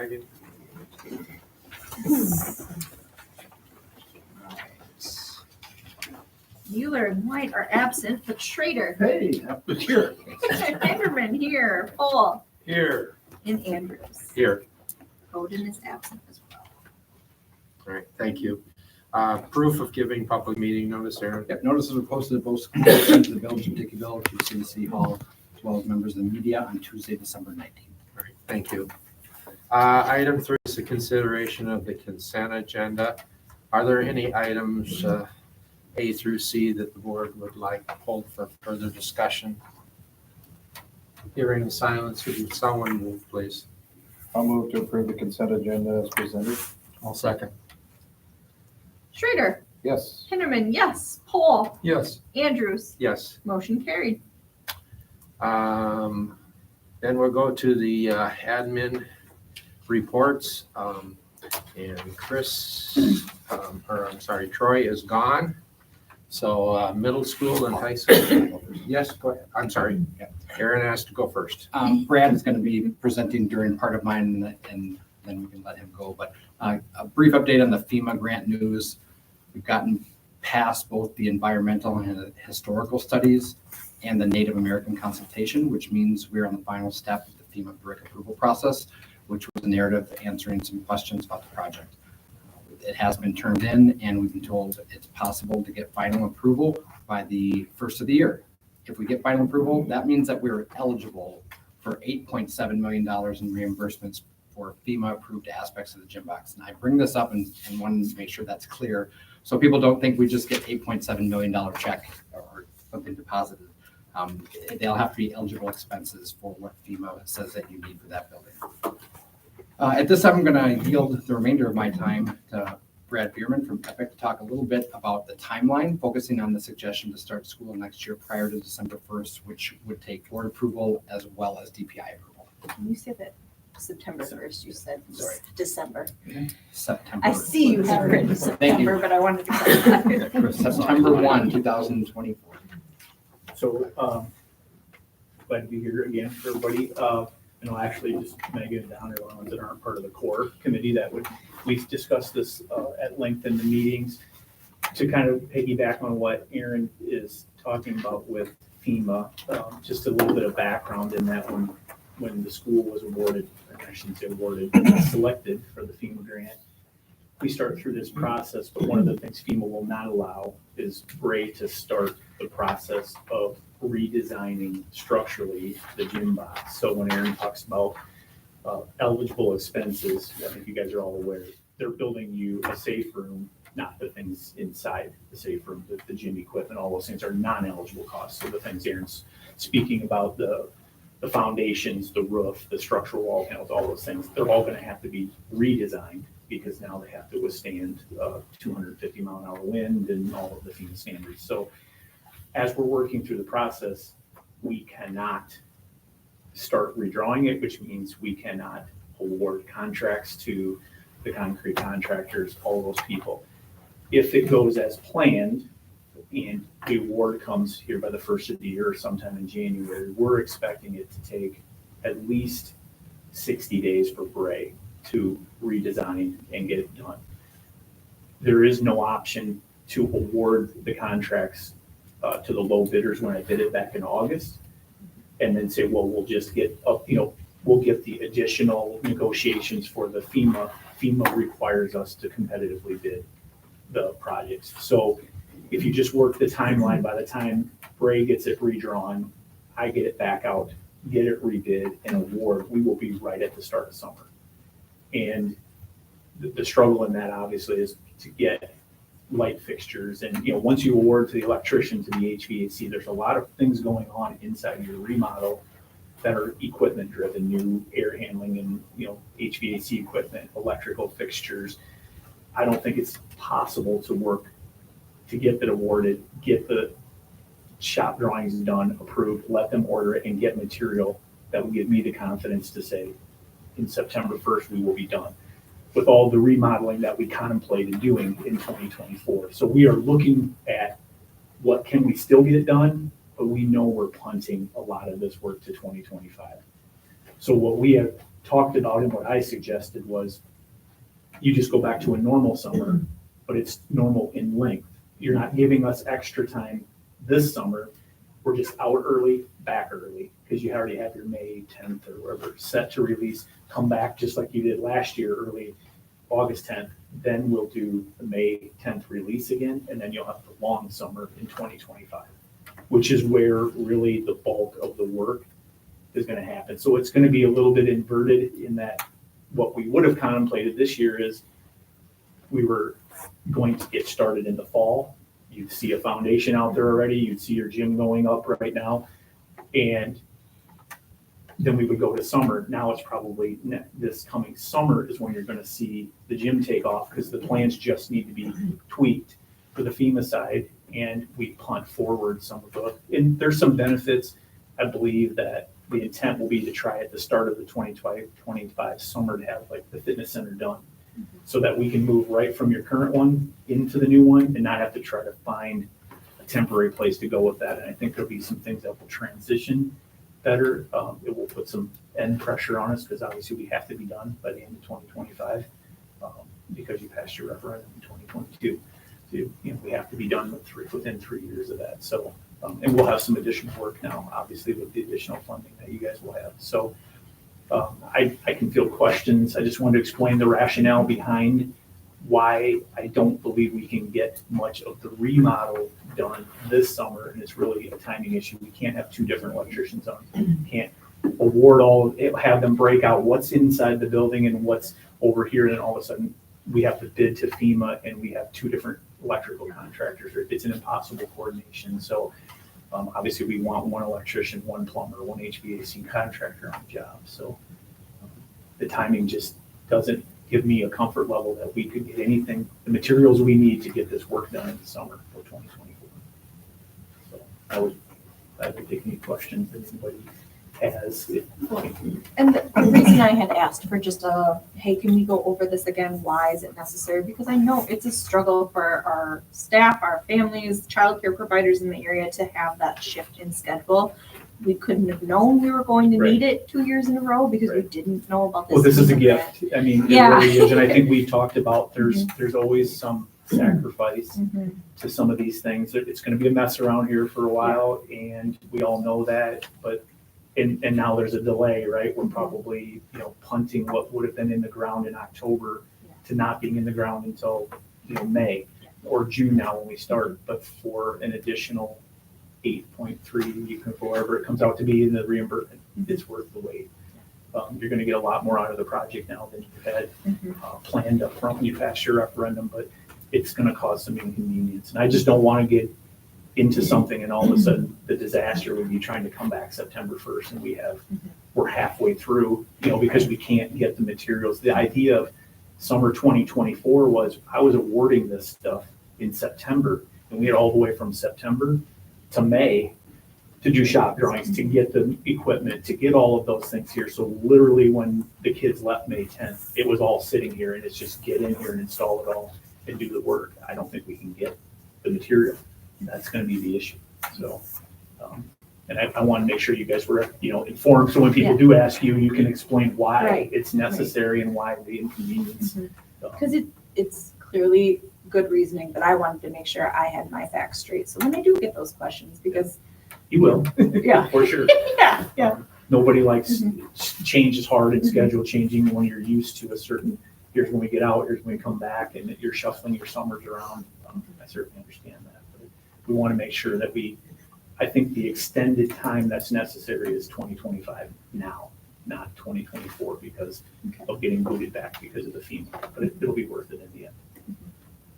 Megan. Mueller and White are absent, but Schrader, Hey, Here. Hinderman here, Paul, Here. and Andrews. Here. Odin is absent as well. All right, thank you. Proof of giving public meeting notice, Aaron. yep, notices were posted at both schools and to the village of Dickeyville, to City Hall, as well as members of the media on Tuesday, December 19th. All right, thank you. Item 3 is the consideration of the consent agenda. Are there any items A through C that the board would like to hold for further discussion? Hearing silence, would someone move, please? I'll move to approve the consent agenda as presented. I'll second. Schrader, Yes. Hinderman, yes, Paul, Yes. Andrews, Yes. motion carried. Then we'll go to the admin reports. And Troy is gone. So middle school and high school. Yes, go ahead. I'm sorry. Aaron asked to go first. Brad is going to be presenting during part of mine, and then we can let him go. But a brief update on the FEMA grant news. We've gotten past both the environmental and historical studies and the Native American consultation, which means we're on the final step of the FEMA BRIC approval process, which was a narrative answering some questions about the project. It has been turned in, and we've been told it's possible to get final approval by the first of the year. If we get final approval, that means that we're eligible for $8.7 million in reimbursements for FEMA-approved aspects of the gym box. And I bring this up and want to make sure that's clear, so people don't think we just get $8.7 million check or something deposited. They'll have to be eligible expenses for what FEMA says that you need for that building. At this time, I'm going to yield the remainder of my time to Brad Bierman from Epic to talk a little bit about the timeline, focusing on the suggestion to start school next year prior to December 1st, which would take board approval as well as DPI approval. You said that September 1st, you said Sorry. December. September. I see you have written Thank you. September, but I wanted to clarify. September 1, 2024. So, glad to be here again for everybody. Actually just Megan and Don are the ones that aren't part of the core committee we discussed this at length in the meetings. To kind of piggyback on what Aaron is talking about with FEMA, just a little bit of background in that when the school was awarded, I shouldn't say awarded, selected for the FEMA grant. We start through this process, but one of the things FEMA will not allow is Bray to start the process of redesigning structurally the gym box. So when Aaron talks about eligible expenses, I think you guys are all aware, they're building you a safe room, not the things inside the safe room, the gym equipment, all those things are non-eligible costs. So the things Aaron's speaking about, the foundations, the roof, the structural wall panels, all those things, they're all gonna have to be redesigned because now they have to withstand 250 mile an hour wind and all of the FEMA standards. So as we're working through the process, we cannot start redrawing it, which means we cannot award contracts to the concrete contractors, all those people. If it goes as planned and the award comes here by the first of the year or sometime in January, we're expecting it to take at least 60 days for Bray to redesign and get it done. There is no option to award the contracts to the low bidders when I bid it back in August, and then say, well, we'll just get up, we'll get the additional negotiations for the FEMA. FEMA requires us to competitively bid the projects. So if you just work the timeline, by the time Bray gets it redrawn, I get it back out, get it rebid and award, we will be right at the start of summer. And the struggle in that obviously is to get light fixtures. And, once you award to the electrician, to the HVAC, there's a lot of things going on inside your remodel that are equipment driven, new air handling and, HVAC equipment, electrical fixtures. I don't think it's possible to work to get that awarded, get the shop drawings done, approved, let them order it and get material that will give me the confidence to say in September 1st, we will be done with all the remodeling that we contemplated doing in 2024. So we are looking at what can we still get it done, but we know we're punting a lot of this work to 2025. So what we have talked about and what I suggested was you just go back to a normal summer, but it's normal in length. You're not giving us extra time this summer. We're just out early, back early, because you already have your May 10th or whatever set to release. Come back just like you did last year, early August 10th. Then we'll do the May 10th release again, and then you'll have the long summer in 2025, which is where really the bulk of the work is going to happen. So it's going to be a little bit inverted in that what we would have contemplated this year is we were going to get started in the fall. You'd see a foundation out there already. You'd see your gym going up right now. And then we would go to summer. Now it's probably this coming summer is when you're going to see the gym take off because the plans just need to be tweaked for the FEMA side. And we punt forward some of the, and there's some benefits. I believe that the intent will be to try at the start of the 2025 summer to have like the fitness center done so that we can move right from your current one into the new one and not have to try to find a temporary place to go with that. And I think there'll be some things that will transition better. It will put some end pressure on us because obviously we have to be done by the end of 2025 because you passed your referendum in 2022. So, you know, we have to be done within 3 years of that. So, and we'll have some additional work now, obviously, with the additional funding that you guys will have. So I can field questions. I just wanted to explain the rationale behind why I don't believe we can get much of the remodel done this summer. And it's really a timing issue. We can't have two different electricians on. We can't award all, have them break out what's inside the building and what's over here. And then all of a sudden we have to bid to FEMA and we have two different electrical contractors. It's an impossible coordination. So obviously we want one electrician, one plumber, one HVAC contractor on the job. So the timing just doesn't give me a comfort level that we could get anything, the materials we need to get this work done in the summer of 2024. So I would take any questions that anybody has. And the reason I had asked for just hey, can we go over this again? Why is it necessary? Because I know it's a struggle for our staff, our families, childcare providers in the area to have that shift in schedule. We couldn't have known we were going to need it 2 years in a row because we didn't know about this. Well, this is a FEMA grant. gift. I mean, it Yeah. really is. And I think we talked about there's always some sacrifice to some of these things. It's going to be a mess around here for a while, and we all know that. But and now there's a delay, right? We're probably punting what would have been in the ground in October to not being in the ground until May or June now when we start. But for an additional 8.3, you can whatever it comes out to be in the reimbursement, it's worth the wait. You're going to get a lot more out of the project now than you had planned up front when you passed your referendum, but it's going to cause some inconvenience. And I just don't want to get into something and all of a sudden the disaster would be trying to come back September 1st and we're halfway through, because we can't get the materials. The idea of summer 2024 was I was awarding this stuff in September, and we had all the way from September to May to do shop drawings, to get the equipment, to get all of those things here. So literally when the kids left May 10th, it was all sitting here and it's just get in here and install it all and do the work. I don't think we can get the material. That's going to be the issue. So, and I want to make sure you guys were, informed. So when people do ask you, you can explain why it's necessary and why the inconvenience. Because it's clearly good reasoning, but I wanted to make sure I had my facts straight. So when I do get those questions, because You will. Yeah. For sure. yeah. Nobody likes change is hard and schedule changing when you're used to a certain, here's when we get out, here's when we come back, and you're shuffling your summers around. I certainly understand that. But we want to make sure that I think the extended time that's necessary is 2025 now, not 2024 because of getting booted back because of the FEMA. But it'll be worth it in the end.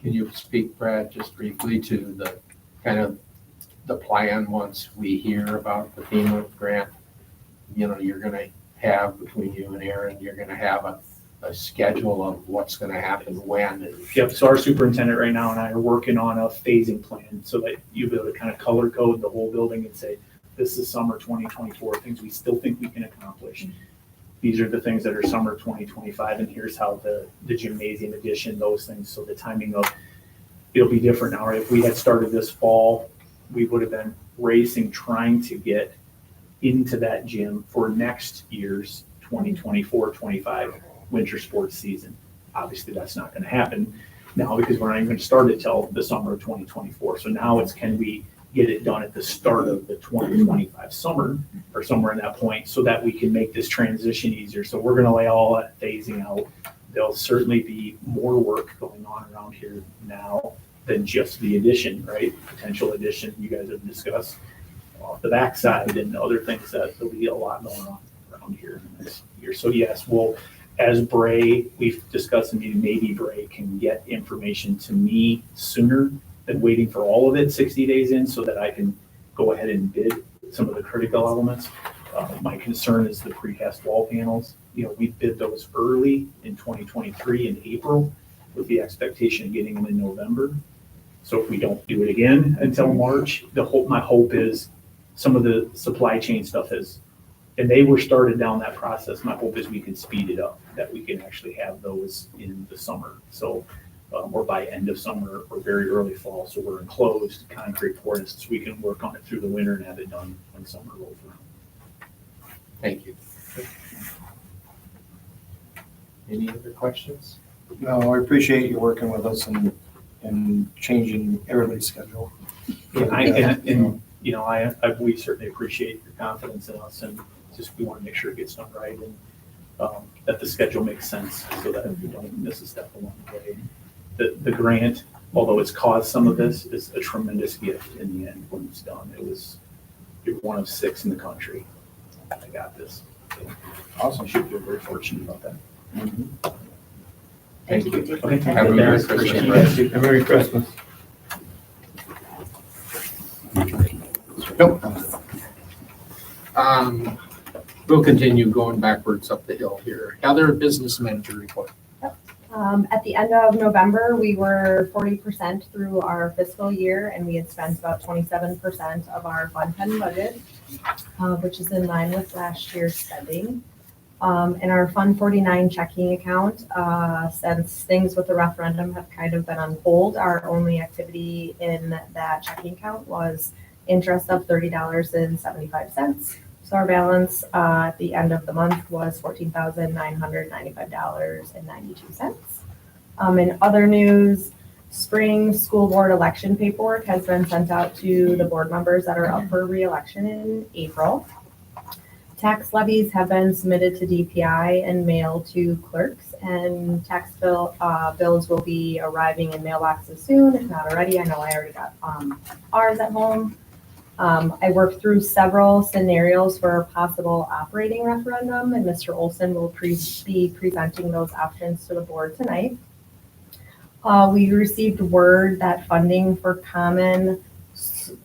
Can you speak, Brad, just briefly to the kind of the plan once we hear about the FEMA grant? You're going to have between you and Aaron, you're going to have a schedule of what's going to happen when. Yep. So our superintendent right now and I are working on a phasing plan so that you'll be able to kind of color code the whole building and say, this is summer 2024, things we still think we can accomplish. These are the things that are summer 2025, and here's how the gymnasium addition, those things. So the timing of it'll be different now. Right? If we had started this fall, we would have been racing, trying to get into that gym for next year's 2024-25 winter sports season. Obviously, that's not gonna happen now because we're not even gonna start it till the summer of 2024. So now it's, can we get it done at the start of the 2025 summer or somewhere in that point so that we can make this transition easier. So we're gonna lay all that phasing out. There'll certainly be more work going on around here now than just the addition, right? Potential addition you guys have discussed off the backside and other things that there'll be a lot going on around here in the next year. So yes, we'll, as Bray, we've discussed in the meeting, maybe Bray can get information to me sooner than waiting for all of it 60 days in so that I can go ahead and bid some of the critical elements. My concern is the precast wall panels. You know, we bid those early in 2023 in April with the expectation of getting them in November. So if we don't do it again until March, my hope is some of the supply chain stuff is, and they were started down that process. My hope is we can speed it up, that we can actually have those in the summer. So, or by end of summer or very early fall. So we're enclosed concrete pour so we can work on it through the winter and have it done when summer rolls around. Thank you. Any other questions? No, I appreciate you working with us and changing everybody's schedule. We certainly appreciate your confidence in us and just, we want to make sure it gets done right and that the schedule makes sense so that we don't miss a step along the way. The grant, although it's caused some of this, is a tremendous gift in the end when it's done. You're one of 6 in the country. I got this. So, Awesome. I should feel very fortunate about that. Thank you. Okay. Have a Merry Christmas. And Merry Christmas. Nope. We'll continue going backwards up the hill here. Other business manager report. At the end of November, we were 40% through our fiscal year, and we had spent about 27% of our Fund 10 budget, which is in line with last year's spending. In our Fund 49 checking account, since things with the referendum have kind of been on hold, our only activity in that checking account was interest of $30.75. So our balance at the end of the month was $14,995.92. In other news, spring school board election paperwork has been sent out to the board members that are up for re-election in April. Tax levies have been submitted to DPI and mailed to clerks, and tax bills will be arriving in mailboxes soon, if not already. I know I already got ours at home. I worked through several scenarios for a possible operating referendum, and Mr. Olson will be presenting those options to the board tonight. We received word that funding for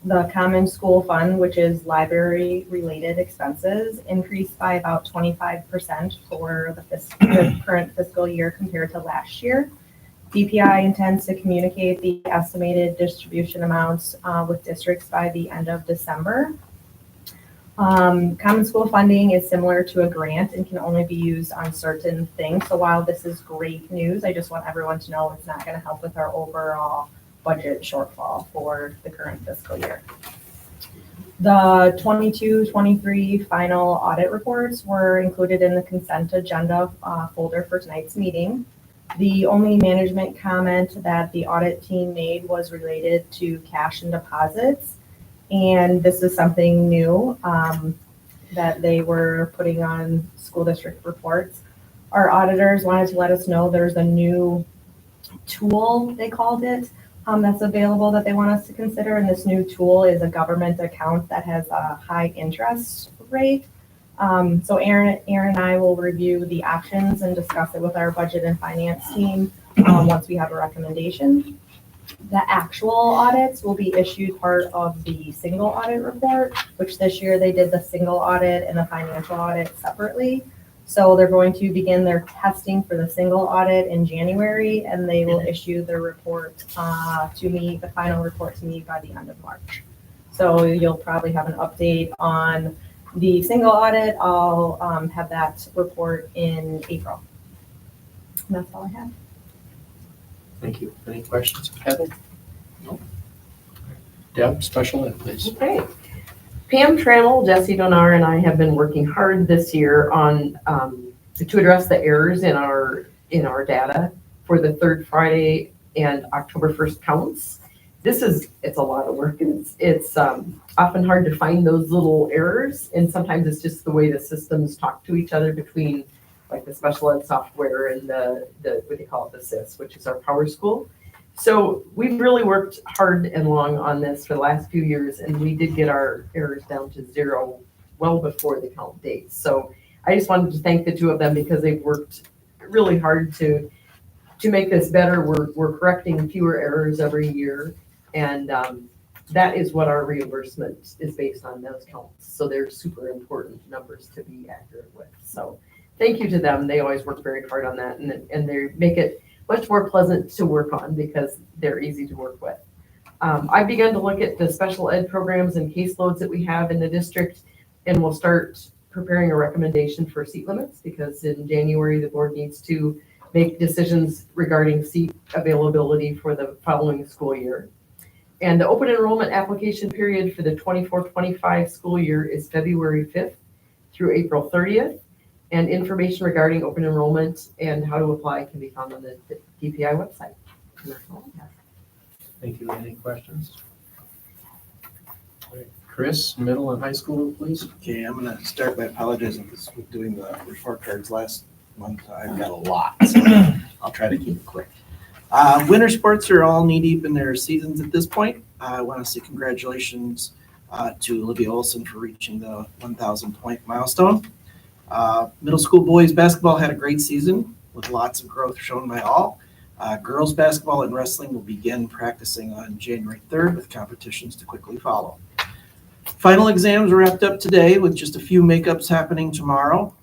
the Common School Fund, which is library-related expenses, increased by about 25% for the current fiscal year compared to last year. DPI intends to communicate the estimated distribution amounts with districts by the end of December. Common School funding is similar to a grant and can only be used on certain things. So while this is great news, I just want everyone to know it's not going to help with our overall budget shortfall for the current fiscal year. The 22-23 final audit reports were included in the consent agenda folder for tonight's meeting. The only management comment that the audit team made was related to cash and deposits. And this is something new that they were putting on school district reports. Our auditors wanted to let us know there's a new tool, they called it, that's available that they want us to consider. And this new tool is a government account that has a high interest rate. So Aaron and I will review the options and discuss it with our budget and finance team once we have a recommendation. The actual audits will be issued part of the single audit report, which this year they did the single audit and the financial audit separately. So they're going to begin their testing for the single audit in January, and they will issue the report to me, the final report to me by the end of March. So you'll probably have an update on the single audit. I'll have that report in April. And that's all I have. Thank you. Any questions, Kevin? No. Deb, special ed, please. Okay. Pam Trammell, Jesse Donar, and I have been working hard this year on, to address the errors in our data for the third Friday and October 1st counts. It's a lot of work, and it's often hard to find those little errors, and sometimes it's just the way the systems talk to each other between like the special ed software and the what they call it, the SIS, which is our Power School. So we've really worked hard and long on this for the last few years, and we did get our errors down to 0 well before the count dates. So I just wanted to thank the two of them because they've worked really hard to make this better. We're correcting fewer errors every year, and that is what our reimbursement is based on, those counts. So they're super important numbers to be accurate with. So thank you to them. They always work very hard on that, and they make it much more pleasant to work on because they're easy to work with. I began to look at the special ed programs and caseloads that we have in the district, and we'll start preparing a recommendation for seat limits because in January, the board needs to make decisions regarding seat availability for the following school year. And the open enrollment application period for the 24-25 school year is February 5th through April 30th. And information regarding open enrollment and how to apply can be found on the DPI website. And that's all I have. Thank you. Any questions? All right. Chris, middle and high school, please. Okay, I'm gonna start by apologizing because with doing the report cards last month, I've got a lot, so I'll try to keep it quick. Winter sports are all knee deep in their seasons at this point. I want to say congratulations to Olivia Olson for reaching the 1,000 point milestone. Middle school boys basketball had a great season with lots of growth shown by all. Girls basketball and wrestling will begin practicing on January 3rd with competitions to quickly follow. Final exams wrapped up today with just a few makeups happening tomorrow.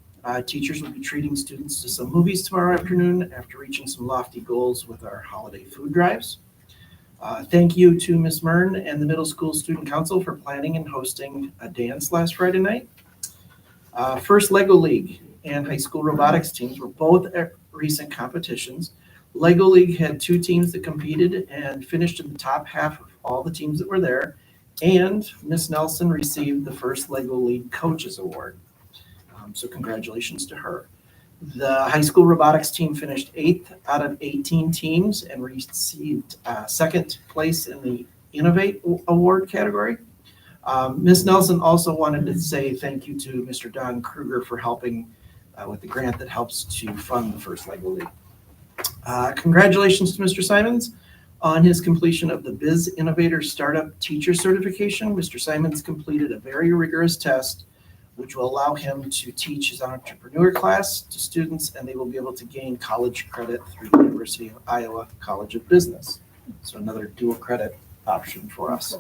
Teachers will be treating students to some movies tomorrow afternoon after reaching some lofty goals with our holiday food drives. Thank you to Ms. Mern and the Middle School Student Council for planning and hosting a dance last Friday night. First Lego League and high school robotics teams were both at recent competitions. Lego League had 2 teams that competed and finished in the top half of all the teams that were there. And Miss Nelson received the first Lego League Coaches Award. So congratulations to her. The high school robotics team finished 8th out of 18 teams and received second place in the Innovate Award category. Ms. Nelson also wanted to say thank you to Mr. Don Kruger for helping with the grant that helps to fund the first Lego League. Congratulations to Mr. Simons on his completion of the Biz Innovator Startup Teacher Certification. Mr. Simons completed a very rigorous test which will allow him to teach his entrepreneur class to students, and they will be able to gain college credit through the University of Iowa College of Business. So another dual credit option for us.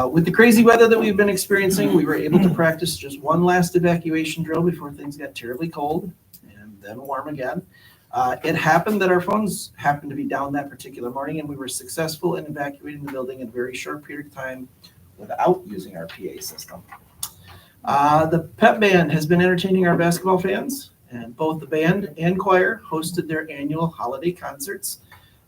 With the crazy weather that we've been experiencing, we were able to practice just one last evacuation drill before things got terribly cold and then warm again. It happened that our phones happened to be down that particular morning, and we were successful in evacuating the building in a very short period of time without using our PA system. The pep band has been entertaining our basketball fans, and both the band and choir hosted their annual holiday concerts.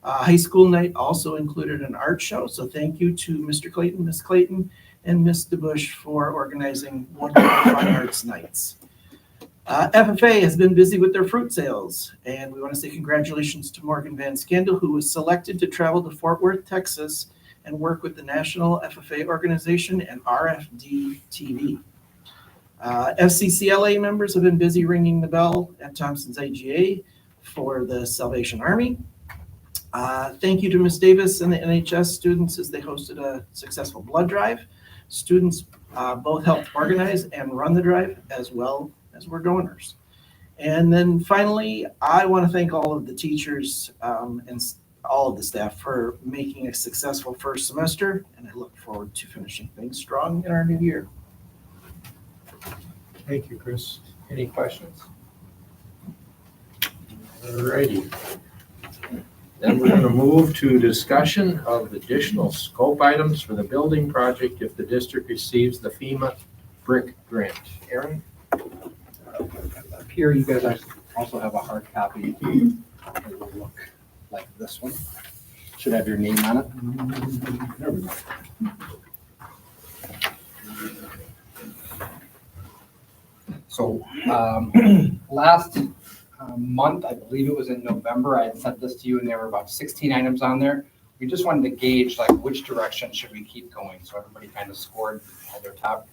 High school night also included an art show, so thank you to Mr. Clayton, Miss Clayton, and Miss DeBush for organizing wonderful fine arts nights. FFA has been busy with their fruit sales, and we want to say congratulations to Morgan Van Scandal, who was selected to travel to Fort Worth, Texas, and work with the National FFA Organization and RFD TV. FCCLA members have been busy ringing the bell at Thompson's AGA for the Salvation Army. Thank you to Ms. Davis and the NHS students as they hosted a successful blood drive. Students both helped organize and run the drive as well as were donors. And then finally, I want to thank all of the teachers and all of the staff for making a successful first semester, and I look forward to finishing things strong in our new year. Thank you, Chris. Any questions? All righty. Then we're going to move to discussion of additional scope items for the building project if the district receives the FEMA brick grant. Aaron? Up here, you guys also have a hard copy. It will look like this one. Should have your name on it. There we go. So last month, I believe it was in November, I had sent this to you and there were about 16 items on there. We just wanted to gauge like which direction should we keep going. So everybody kind of scored at their top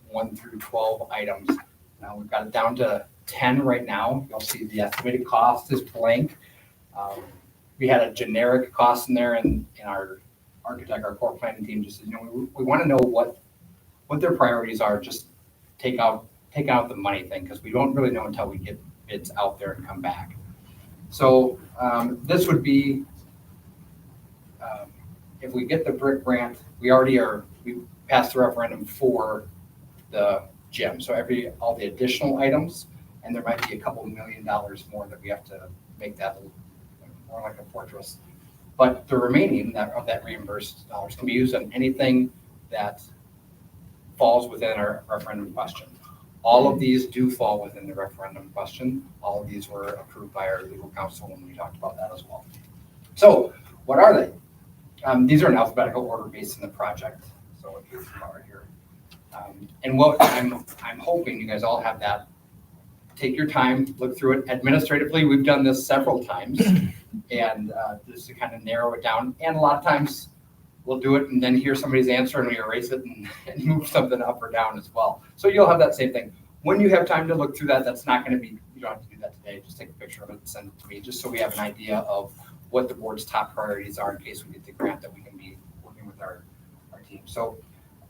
1 through 12 items. Now we've got it down to 10 right now. You'll see the estimated cost is blank. We had a generic cost in there and our architect, our core planning team just said, we want to know what their priorities are. Just take out the money thing because we don't really know until we get bids out there and come back. So this would be, if we get the brick grant, we passed the referendum for the gym. So all the additional items, and there might be a couple $1 million more that we have to make that more like a fortress. But the remaining of that reimbursed dollars can be used on anything that falls within our referendum question. All of these do fall within the referendum question. All of these were approved by our legal counsel when we talked about that as well. So what are they? These are in alphabetical order based on the project. So here's the bar here. And what I'm hoping you guys all have that. Take your time, look through it. Administratively, we've done this several times and just to kind of narrow it down. And a lot of times we'll do it and then hear somebody's answer and we erase it and move something up or down as well. So you'll have that same thing. When you have time to look through that, that's not going to be, you don't have to do that today. Just take a picture of it and send it to me just so we have an idea of what the board's top priorities are in case we get the grant that we can be working with our team. So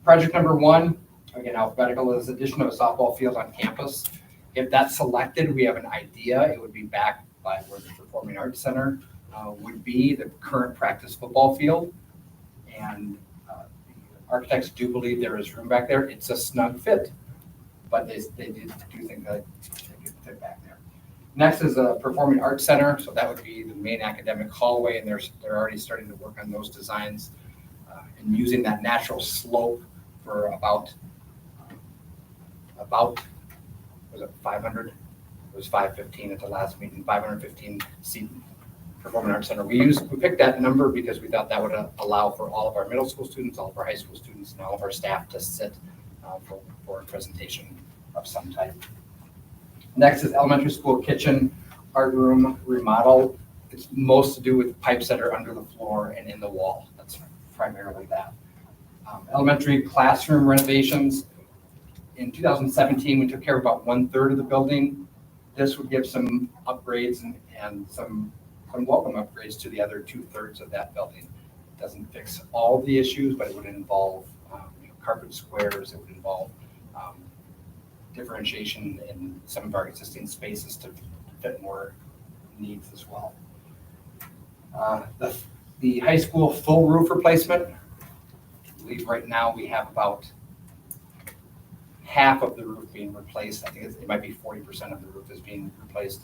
project number 1, again, alphabetical, is addition of a softball field on campus. If that's selected, we have an idea. It would be backed by where the Performing Arts Center would be, the current practice football field. And the architects do believe there is room back there. It's a snug fit, but they do think that they could fit back there. Next is a Performing Arts Center. So that would be the main academic hallway, and they're already starting to work on those designs and using that natural slope for about was it 500? It was 515 at the last meeting, 515 seat Performing Arts Center. We picked that number because we thought that would allow for all of our middle school students, all of our high school students, and all of our staff to sit for a presentation of some type. Next is elementary school kitchen art room remodel. It's most to do with pipes that are under the floor and in the wall. That's primarily that. Elementary classroom renovations. In 2017, we took care of about 1/3 of the building. This would give some upgrades and some welcome upgrades to the other 2/3 of that building. It doesn't fix all the issues, but it would involve carpet squares. It would involve differentiation in some of our existing spaces to fit more needs as well. The high school full roof replacement. I believe right now we have about half of the roof being replaced. I think it might be 40% of the roof is being replaced,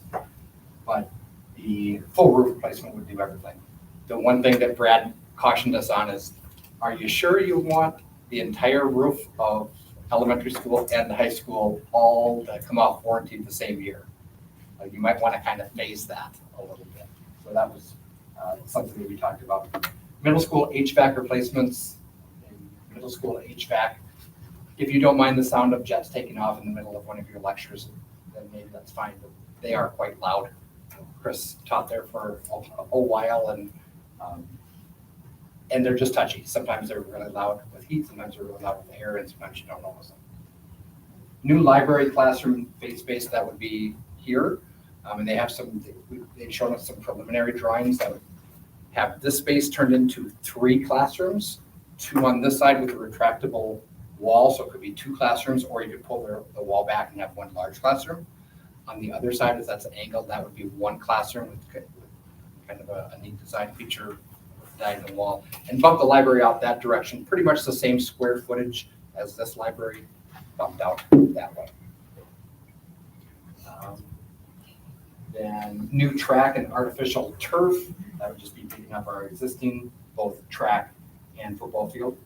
but the full roof replacement would do everything. The one thing that Brad cautioned us on is, are you sure you want the entire roof of elementary school and the high school all to come off warranty the same year? You might want to kind of phase that a little bit. So that was something that we talked about. Middle school HVAC replacements. Middle school HVAC. If you don't mind the sound of jets taking off in the middle of one of your lectures, then maybe that's fine, but they are quite loud. Chris taught there for a while and they're just touchy. Sometimes they're really loud with heat, sometimes they're really loud with air, and sometimes you don't notice them. New library classroom space, that would be here. And they have they've shown us some preliminary drawings that would have this space turned into 3 classrooms, 2 on this side with a retractable wall, so it could be 2 classrooms, or you could pull the wall back and have 1 large classroom. On the other side, as that's an angle, that would be 1 classroom with kind of a neat design feature with the diagonal wall. And bump the library out that direction, pretty much the same square footage as this library, bumped out that way. Then new track and artificial turf, that would just be picking up our existing both track and football field.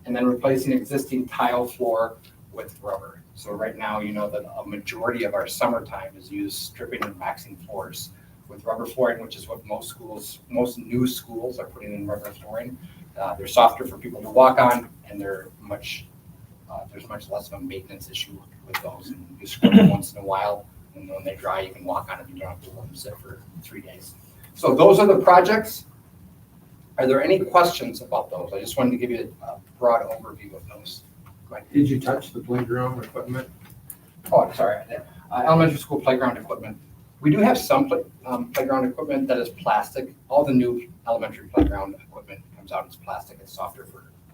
And then replacing existing tile floor with rubber. So right now, you know that a majority of our summertime is used stripping and waxing floors with rubber flooring, which is what most new schools are putting in rubber flooring. They're softer for people to walk on, and they're there's much less of a maintenance issue with those. And you scrub them once in a while, and when they dry, you can walk on them. You don't have to let them sit for 3 days. So those are the projects. Are there any questions about those? I just wanted to give you a broad overview of those. Go ahead. Did you touch the playground equipment? Oh, I'm sorry. Elementary school playground equipment. We do have some playground equipment that is plastic. All the new elementary playground equipment comes out as plastic. It's softer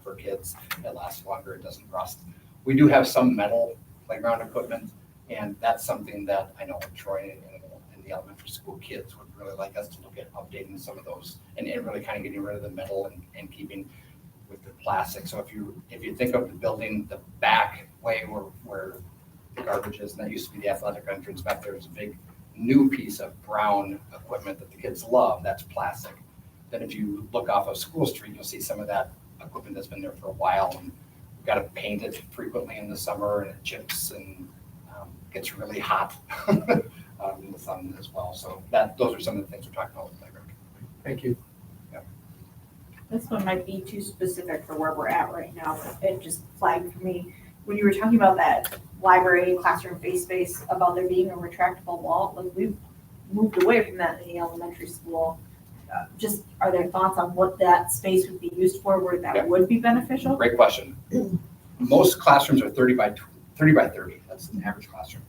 for kids. It lasts longer. It doesn't rust. We do have some metal playground equipment, and that's something that I know Troy and the elementary school kids would really like us to look at updating some of those and really kind of getting rid of the metal and keeping with the plastic. So if you think of the building, the back way where the garbage is, and that used to be the athletic entrance back there, is a big new piece of brown equipment that the kids love. That's plastic. Then if you look off of School Street, you'll see some of that equipment that's been there for a while, and we've got to paint it frequently in the summer, and it chips and gets really hot in the sun as well. So those are some of the things we're talking about with the playground. Thank you. This one might be too specific for where we're at right now. It just flagged for me. When you were talking about that library, classroom face space, about there being a retractable wall, like we've moved away from that in the elementary school. Just, are there thoughts on what that space would be used for, where that would be beneficial? Great question. Most classrooms are 30 by 30. That's an average classroom.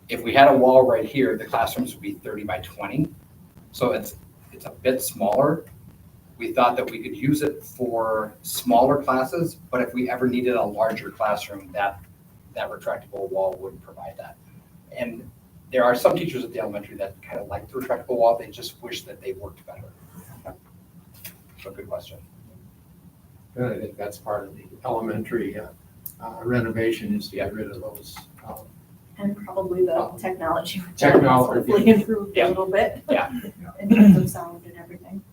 If we had a wall right here, the classrooms would be 30 by 20. So it's a bit smaller. We thought that we could use it for smaller classes, but if we ever needed a larger classroom, that retractable wall would provide that. And there are some teachers at the elementary that kind of like the retractable wall. They just wish that they worked better. So good question. I think that's part of the elementary renovation, is to get rid of those. And probably the technology. would Technology. Hopefully improved Yeah. a little bit. Yeah. In terms of sound and everything.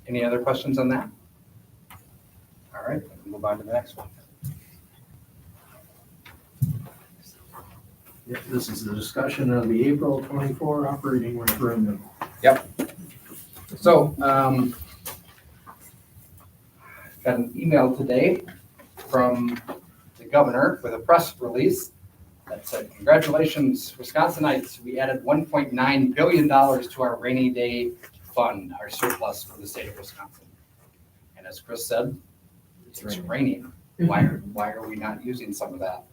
Any other questions on that? All right, we'll move on to the next one. Yeah, this is the discussion of the April 24 operating referendum. So, got an email today from the governor with a press release that said, "Congratulations, Wisconsinites, we added $1.9 billion to our rainy day fund, our surplus for the state of Wisconsin." And as Chris said, it's raining. Why are we not using some of that?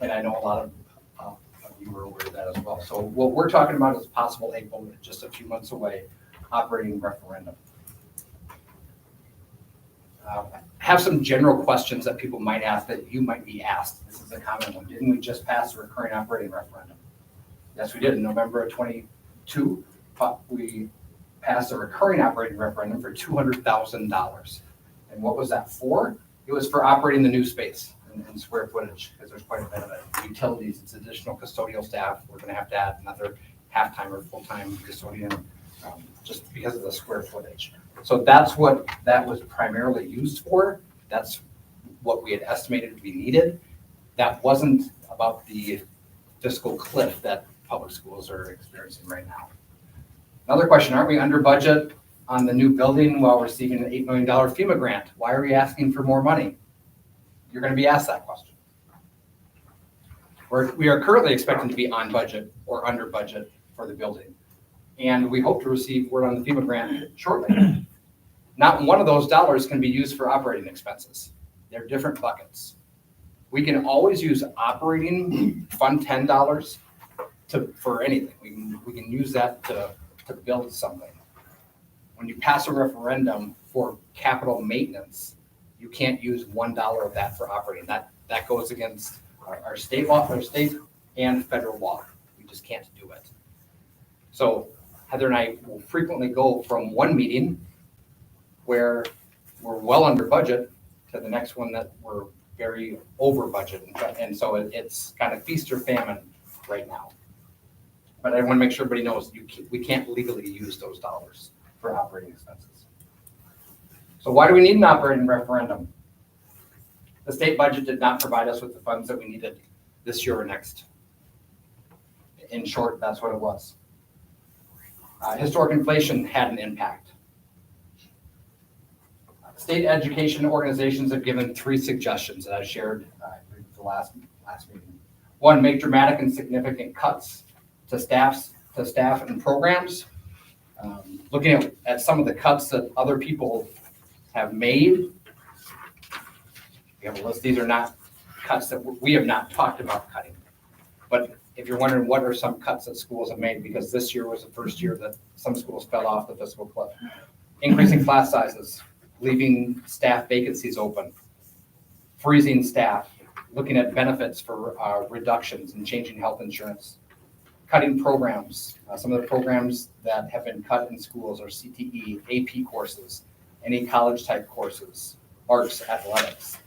And I know a lot of you were aware of that as well. So what we're talking about is possible April, just a few months away, operating referendum. Have some general questions that people might ask, that you might be asked. This is a common one. Didn't we just pass a recurring operating referendum? Yes, we did. In November of 22, we passed a recurring operating referendum for $200,000. And what was that for? It was for operating the new space and square footage, because there's quite a bit of it. Utilities, it's additional custodial staff. We're going to have to add another half-time or full-time custodian just because of the square footage. So that's what that was primarily used for. That's what we had estimated to be needed. That wasn't about the fiscal cliff that public schools are experiencing right now. Another question, aren't we under budget on the new building while receiving an $8 million FEMA grant? Why are we asking for more money? You're going to be asked that question. We are currently expecting to be on budget or under budget for the building. And we hope to receive word on the FEMA grant shortly. Not one of those dollars can be used for operating expenses. They're different buckets. We can always use operating fund $10 for anything. We can use that to build something. When you pass a referendum for capital maintenance, you can't use $1 of that for operating. That goes against our state law, our state and federal law. We just can't do it. So Heather and I will frequently go from one meeting where we're well under budget to the next one that we're very over budget. And so it's kind of feast or famine right now. But I want to make sure everybody knows we can't legally use those dollars for operating expenses. So why do we need an operating referendum? The state budget did not provide us with the funds that we needed this year or next. In short, that's what it was. Historic inflation had an impact. state education organizations have given 3 suggestions that I shared at the last meeting. 1, make dramatic and significant cuts to staff and programs. Looking at some of the cuts that other people have made. We have a list. These are not cuts that we have not talked about cutting. But if you're wondering what are some cuts that schools have made, because this year was the first year that some schools fell off the fiscal cliff. Increasing class sizes, leaving staff vacancies open, freezing staff, looking at benefits for reductions and changing health insurance, cutting programs. Some of the programs that have been cut in schools are CTE, AP courses, any college type courses, arts, athletics,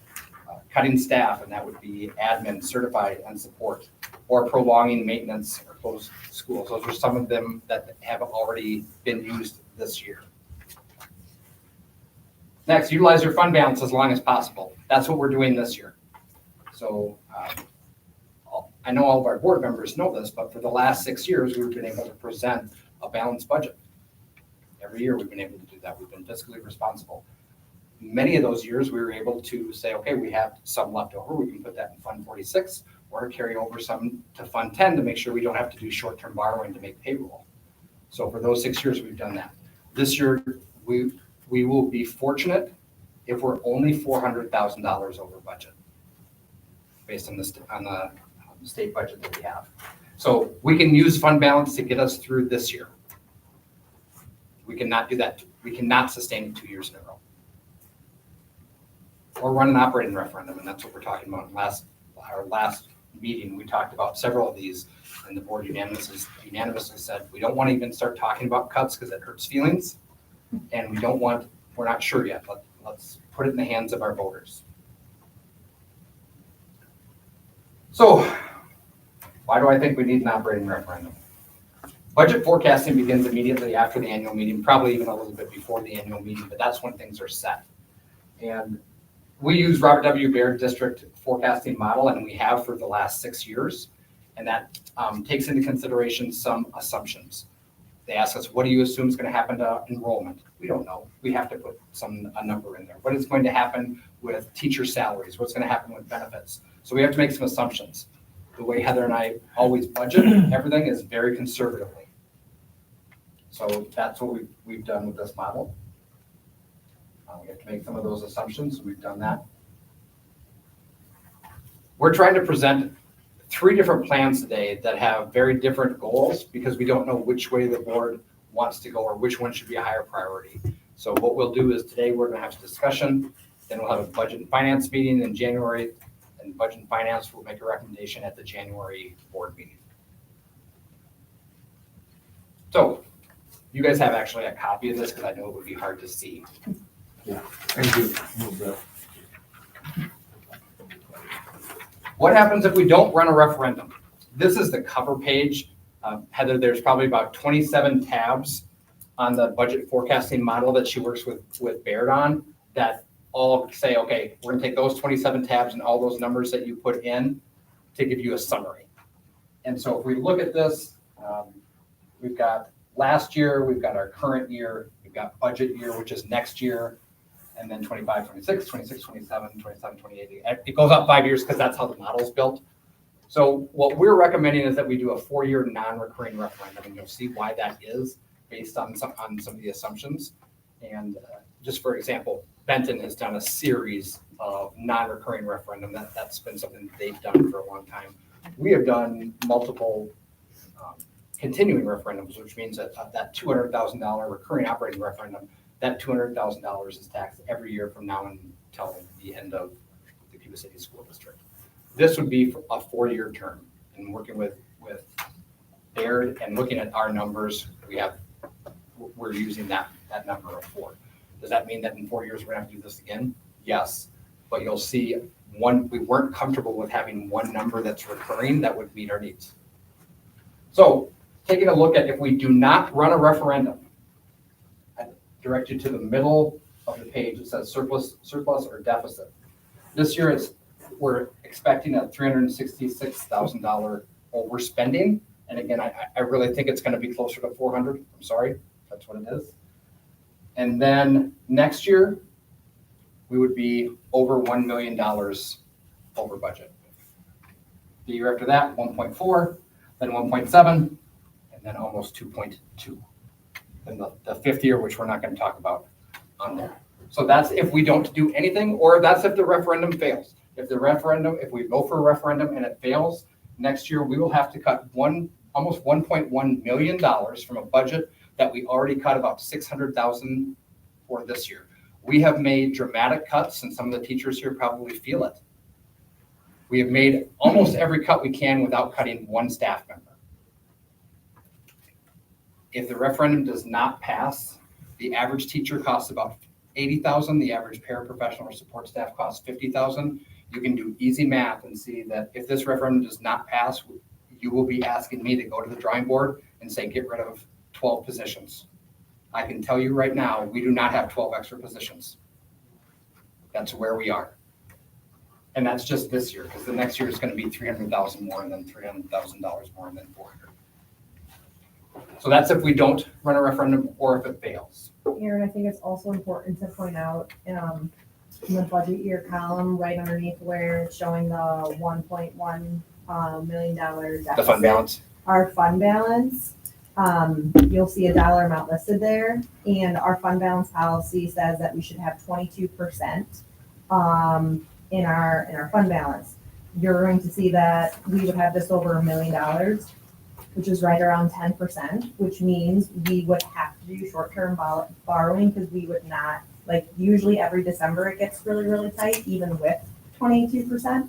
cutting staff, and that would be admin, certified, and support, or prolonging maintenance or closed schools. Those are some of them that have already been used this year. Next, utilize your fund balance as long as possible. That's what we're doing this year. So I know all of our board members know this, but for the last 6 years, we've been able to present a balanced budget. Every year we've been able to do that. We've been fiscally responsible. Many of those years we were able to say, okay, we have some left over. We can put that in Fund 46 or carry over some to Fund 10 to make sure we don't have to do short-term borrowing to make payroll. So for those 6 years, we've done that. This year, we will be fortunate if we're only $400,000 over budget based on the state budget that we have. So we can use fund balance to get us through this year. We cannot do that. We cannot sustain it 2 years in a row. Or run an operating referendum, and that's what we're talking about. Our last meeting, we talked about several of these, and the board unanimously said, we don't want to even start talking about cuts because it hurts feelings, and we're not sure yet. Let's put it in the hands of our voters. So, why do I think we need an operating referendum? Budget forecasting begins immediately after the annual meeting, probably even a little bit before the annual meeting, but that's when things are set. And we use Robert W. Baird District Forecasting Model, and we have for the last 6 years, and that takes into consideration some assumptions. They ask us, what do you assume is going to happen to enrollment? We don't know. We have to put a number in there. What is going to happen with teacher salaries? What's going to happen with benefits? So we have to make some assumptions. The way Heather and I always budget everything is very conservatively. So that's what we've done with this model. We have to make some of those assumptions. We've done that. We're trying to present 3 different plans today that have very different goals because we don't know which way the board wants to go or which one should be a higher priority. So what we'll do is today we're going to have a discussion, then we'll have a budget and finance meeting in January, and budget and finance will make a recommendation at the January board meeting. So you guys have actually a copy of this because I know it would be hard to see. Thank you. What happens if we don't run a referendum? This is the cover page. Heather, there's probably about 27 tabs on the budget forecasting model that she works with Baird on that all say, okay, we're gonna take those 27 tabs and all those numbers that you put in to give you a summary. And so if we look at this, we've got last year, we've got our current year, we've got budget year, which is next year, and then 25, 26, 26, 27, 27, 28. It goes up 5 years because that's how the model is built. So what we're recommending is that we do a 4-year non-recurring referendum, and you'll see why that is based on some of the assumptions. And just for example, Benton has done a series of non-recurring referendum. That's been something that they've done for a long time. We have done multiple continuing referendums, which means that that $200,000 recurring operating referendum, that $200,000 is taxed every year from now until the end of the Cuba City School District. This would be for a 4-year term, and working with Baird and looking at our numbers, we're using that number of 4. Does that mean that in 4 years we're gonna have to do this again? Yes, but you'll see we weren't comfortable with having one number that's recurring that would meet our needs. So taking a look at if we do not run a referendum, I direct you to the middle of the page. It says surplus or deficit. This year we're expecting a $366,000 overspending. And again, I really think it's going to be closer to 400. I'm sorry, that's what it is. And then next year, we would be over $1 million over budget. The year after that, 1.4, then 1.7, and then almost 2.2. Then the fifth year, which we're not going to talk about on there. So that's if we don't do anything, or that's if the referendum fails. If we go for a referendum and it fails, next year we will have to cut almost $1.1 million from a budget that we already cut about $600,000 for this year. We have made dramatic cuts, and some of the teachers here probably feel it. We have made almost every cut we can without cutting one staff member. If the referendum does not pass, the average teacher costs about $80,000. The average paraprofessional or support staff costs $50,000. You can do easy math and see that if this referendum does not pass, you will be asking me to go to the drawing board and say, get rid of 12 positions. I can tell you right now, we do not have 12 extra positions. That's where we are. And that's just this year, because the next year is going to be $300,000 more, and then $300,000 more, and then $400,000. So that's if we don't run a referendum or if it fails. Aaron, I think it's also important to point out, in the budget year column, right underneath where it's showing the $1.1 million deficit. The fund balance. Our fund balance, you'll see a dollar amount listed there, and our fund balance policy says that we should have 22% in our fund balance. You're going to see that we would have just over $1 million, which is right around 10%, which means we would have to do short-term borrowing, because we would not, like, usually every December it gets really, really tight, even with 22%.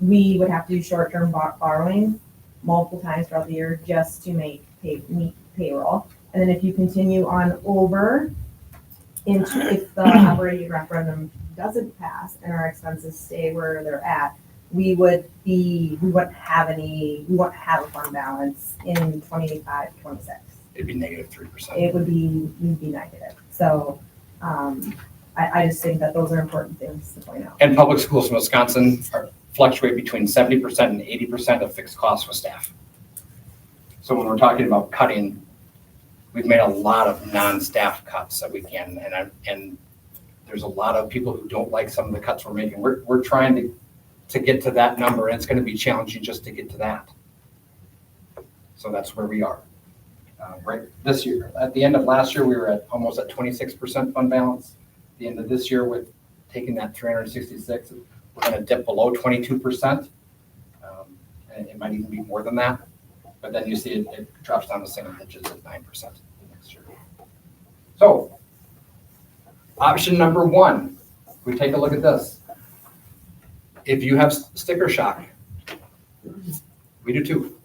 We would have to do short-term borrowing multiple times throughout the year just to meet payroll. And then if you continue on over into, if the operating referendum doesn't pass and our expenses stay where they're at, we wouldn't have a fund balance in 25, 26. It'd be negative 3%. We'd be negative. So, I just think that those are important things to point out. And public schools in Wisconsin fluctuate between 70% and 80% of fixed costs with staff. So when we're talking about cutting, we've made a lot of non-staff cuts that we can, and there's a lot of people who don't like some of the cuts we're making. We're trying to get to that number, and it's going to be challenging just to get to that. So that's where we are. Right this year, at the end of last year, we were almost at 26% fund balance. At the end of this year, with taking that 366, we're going to dip below 22%. And it might even be more than that. But then you see it drops down to single digits at 9% next year. So option number one, we take a look at this. If you have sticker shock, we do too.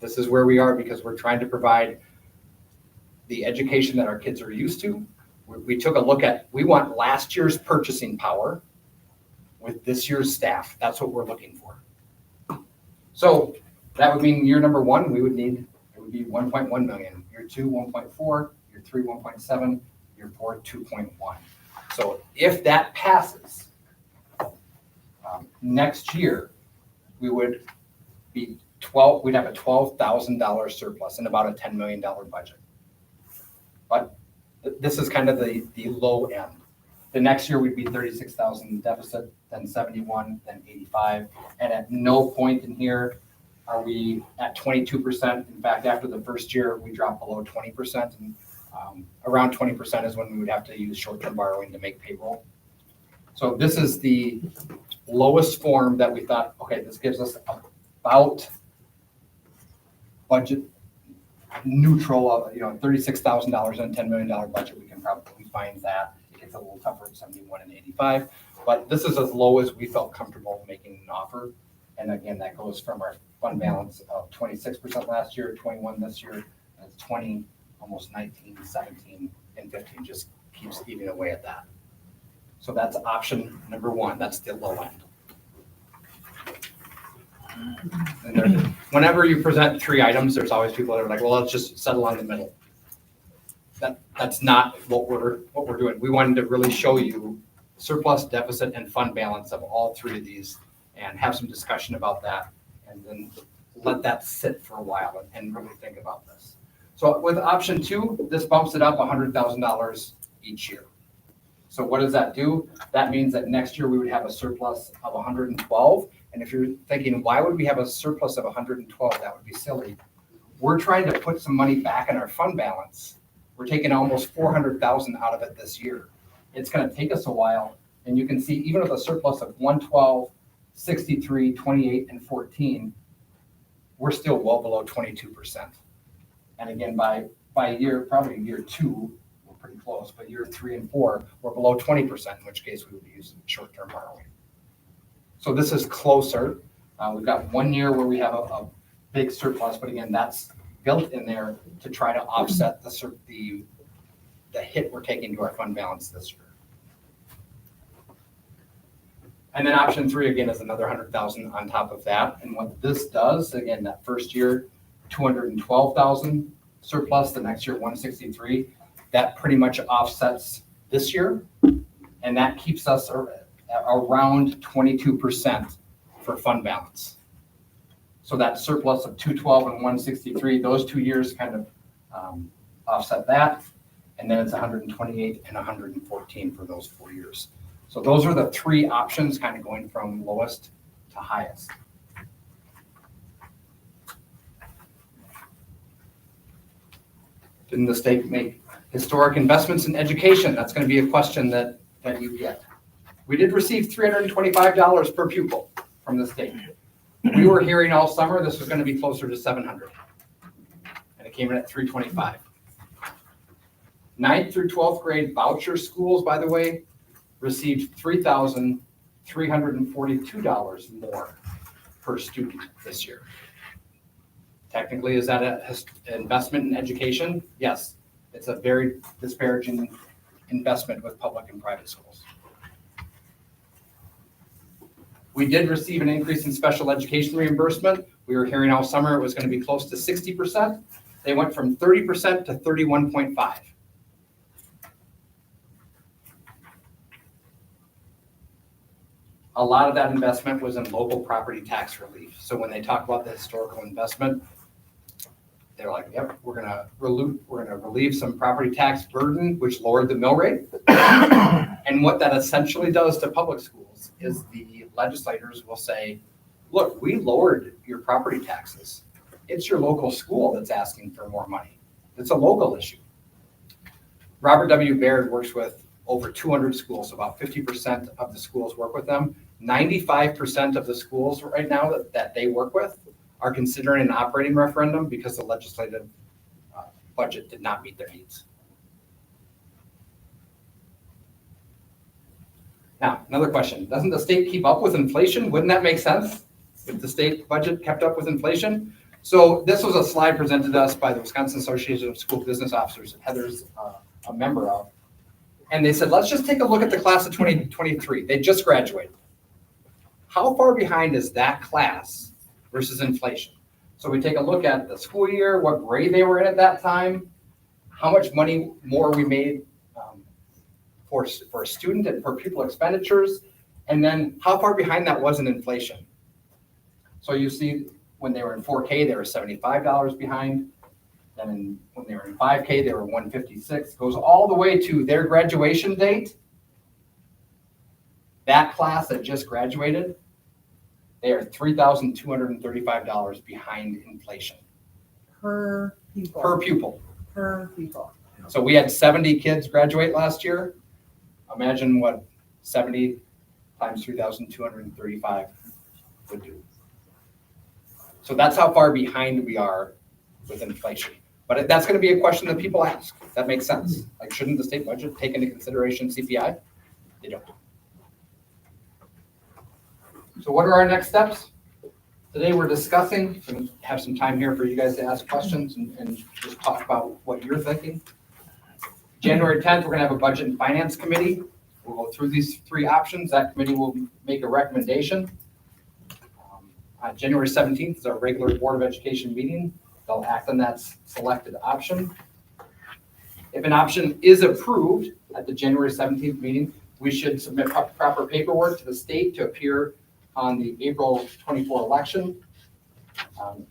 This is where we are, because we're trying to provide the education that our kids are used to. We took a look at, we want last year's purchasing power with this year's staff. That's what we're looking for. So that would mean year number one, it would be 1.1 million. Year two, 1.4. Year three, 1.7. Year four, 2.1. So if that passes, next year we would be we'd have a $12,000 surplus and about a $10 million budget. But this is kind of the low end. The next year we'd be 36,000 deficit, then 71, then 85. And at no point in here are we at 22%. In fact, after the first year, we drop below 20%. And around 20% is when we would have to use short-term borrowing to make payroll. So this is the lowest form that we thought, okay, this gives us about budget neutral of, $36,000 and $10 million budget. We can probably find that. It gets a little tougher at 71 and 85, but this is as low as we felt comfortable making an offer. And again, that goes from our fund balance of 26% last year, 21 this year, that's 20, almost 19, 17, and 15, just keeps eating away at that. So that's option number one. That's the low end. And whenever you present three items, there's always people that are like, well, let's just settle on the middle. That's not what we're doing. We wanted to really show you surplus, deficit, and fund balance of all three of these and have some discussion about that, and then let that sit for a while and really think about this. So with option two, this bumps it up $100,000 each year. So what does that do? That means that next year we would have a surplus of 112. And if you're thinking, why would we have a surplus of 112? That would be silly. We're trying to put some money back in our fund balance. We're taking almost 400,000 out of it this year. It's going to take us a while. And you can see even with a surplus of 112, 63, 28, and 14, we're still well below 22%. And again, by year, probably year 2, we're pretty close, but year 3 and 4, we're below 20%, in which case we would be using short-term borrowing. So this is closer. We've got 1 year where we have a big surplus, but again, that's built in there to try to offset the hit we're taking to our fund balance this year. And then option 3, again, is another 100,000 on top of that. And what this does, again, that first year, 212,000 surplus, the next year, 163, that pretty much offsets this year. And that keeps us around 22% for fund balance. So that surplus of 212 and 163, those 2 years kind of offset that. And then it's 128 and 114 for those 4 years. So those are the 3 options kind of going from lowest to highest. Didn't the state make historic investments in education? That's going to be a question that you get. We did receive $325 per pupil from the state. We were hearing all summer this was going to be closer to $700. And it came in at $325. 9th through 12th grade voucher schools, by the way, received $3,342 more per student this year. Technically, is that an investment in education? Yes. It's a very disparaging investment with public and private schools. We did receive an increase in special education reimbursement. We were hearing all summer it was going to be close to 60%. They went from 30% to 31.5%. A lot of that investment was in local property tax relief. So when they talk about the historical investment, they're like, yep, we're gonna relieve some property tax burden, which lowered the mill rate. And what that essentially does to public schools is the legislators will say, look, we lowered your property taxes. It's your local school that's asking for more money. It's a local issue. Robert W. Baird works with over 200 schools, about 50% of the schools work with them. 95% of the schools right now that they work with are considering an operating referendum because the legislative budget did not meet their needs. Now, another question. Doesn't the state keep up with inflation? Wouldn't that make sense if the state budget kept up with inflation? So this was a slide presented to us by the Wisconsin Association of School Business Officers that Heather's a member of. And they said, let's just take a look at the class of 2023. They just graduated. How far behind is that class versus inflation? So we take a look at the school year, what grade they were in at that time, how much money more we made for a student and per pupil expenditures, and then how far behind that was in inflation. So you see when they were in 4K, they were $75 behind. Then when they were in 5K, they were $156. Goes all the way to their graduation date. That class that just graduated, they are $3,235 behind inflation. Per pupil. Per pupil. Per pupil. So we had 70 kids graduate last year. Imagine what 70 times 3,235 would do. So that's how far behind we are with inflation. But that's going to be a question that people ask. That makes sense. Like, shouldn't the state budget take into consideration CPI? They don't. So what are our next steps? Today we're discussing, and have some time here for you guys to ask questions and just talk about what you're thinking. January 10th, we're going to have a budget and finance committee. We'll go through these 3 options. That committee will make a recommendation. On January 17th is our regular Board of Education meeting. They'll act on that selected option. If an option is approved at the January 17th meeting, we should submit proper paperwork to the state to appear on the April 24 election.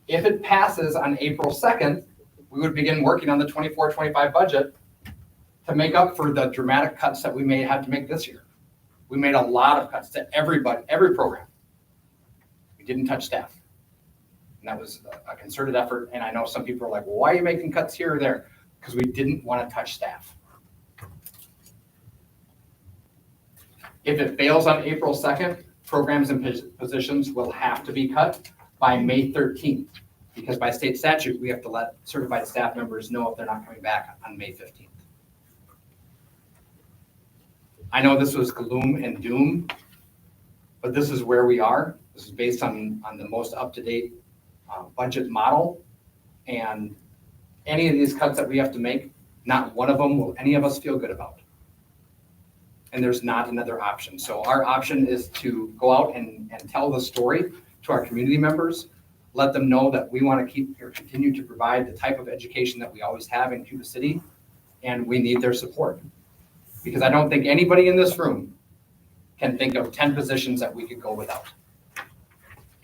If it passes on April 2nd, we would begin working on the 24-25 budget to make up for the dramatic cuts that we may have to make this year. We made a lot of cuts to everybody, every program. We didn't touch staff. And that was a concerted effort. And I know some people are like, well, why are you making cuts here or there? Because we didn't want to touch staff. If it fails on April 2nd, programs and positions will have to be cut by May 13th. Because by state statute, we have to let certified staff members know if they're not coming back on May 15th. I know this was gloom and doom, but this is where we are. This is based on the most up-to-date budget model. And any of these cuts that we have to make, not one of them will any of us feel good about. And there's not another option. So our option is to go out and tell the story to our community members, let them know that we want to keep or continue to provide the type of education that we always have in Cuba City, and we need their support. Because I don't think anybody in this room can think of 10 positions that we could go without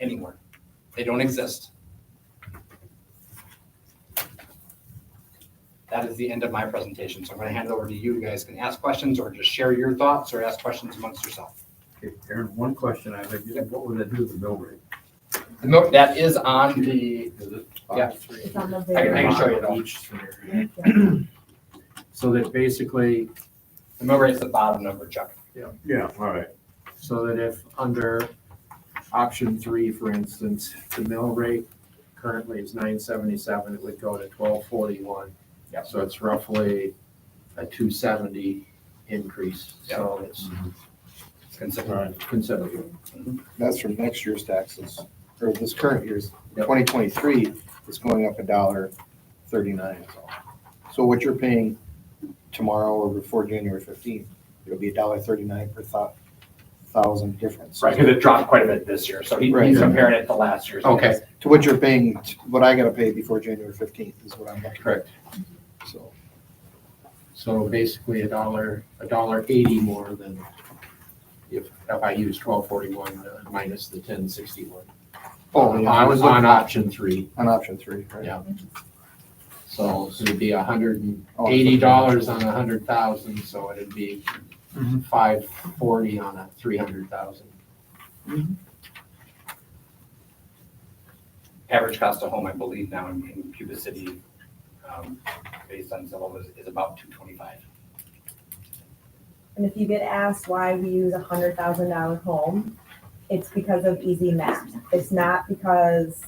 anywhere. They don't exist. That is the end of my presentation. So I'm going to hand it over to you. You guys can ask questions or just share your thoughts or ask questions amongst yourself. Okay, Aaron, one question I have, what would that do to the mill rate? That is on the, Is it Yeah. It's on the I very. can show you it all. Each scenario. So that basically, The mill rate is the bottom number, Chuck. Yeah, all right. so that if under option 3, for instance, the mill rate currently is 977, it would go to 1241. Yep. So it's roughly a 270 increase. So it's Consider. considerable. That's from next year's taxes, or this current year's, Yep. 2023, it's going up $1.39. So what you're paying tomorrow or before January 15th, it'll be $1.39 per thousand difference. Right, because it dropped quite a bit this year. So he's Right. comparing it to last year's. Okay. To what you're paying, what I gotta pay before January 15th is what I'm looking at. Correct. So, So basically $1.80 more than if I use 1241 minus the 1061. oh, yeah, I was On looking at option 3. on option 3, right? Yeah. So it'd be $180 on 100,000, so it'd be $540 on a 300,000. Average cost of home, I believe now in Cuba City, based on Zillow, is about $225. And if you get asked why we use $100,000 home, it's because of easy math. It's not because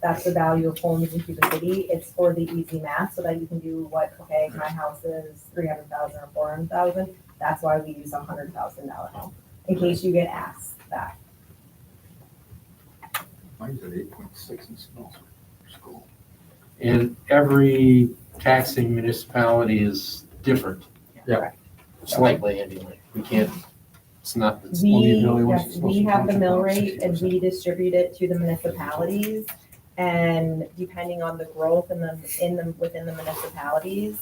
that's the value of homes in Cuba City. It's for the easy math so that you can do okay, my house is 300,000 or 400,000. That's why we use $100,000 home, in case you get asked that. Mine's at 8.6 in school. And every taxing municipality is different. Yeah. Slightly anyway. We can't, it's not, it's We, Billy, what's yes, it we supposed to have the function mill about? rate and 60%? we distribute it to the municipalities. And depending on the growth within the municipalities,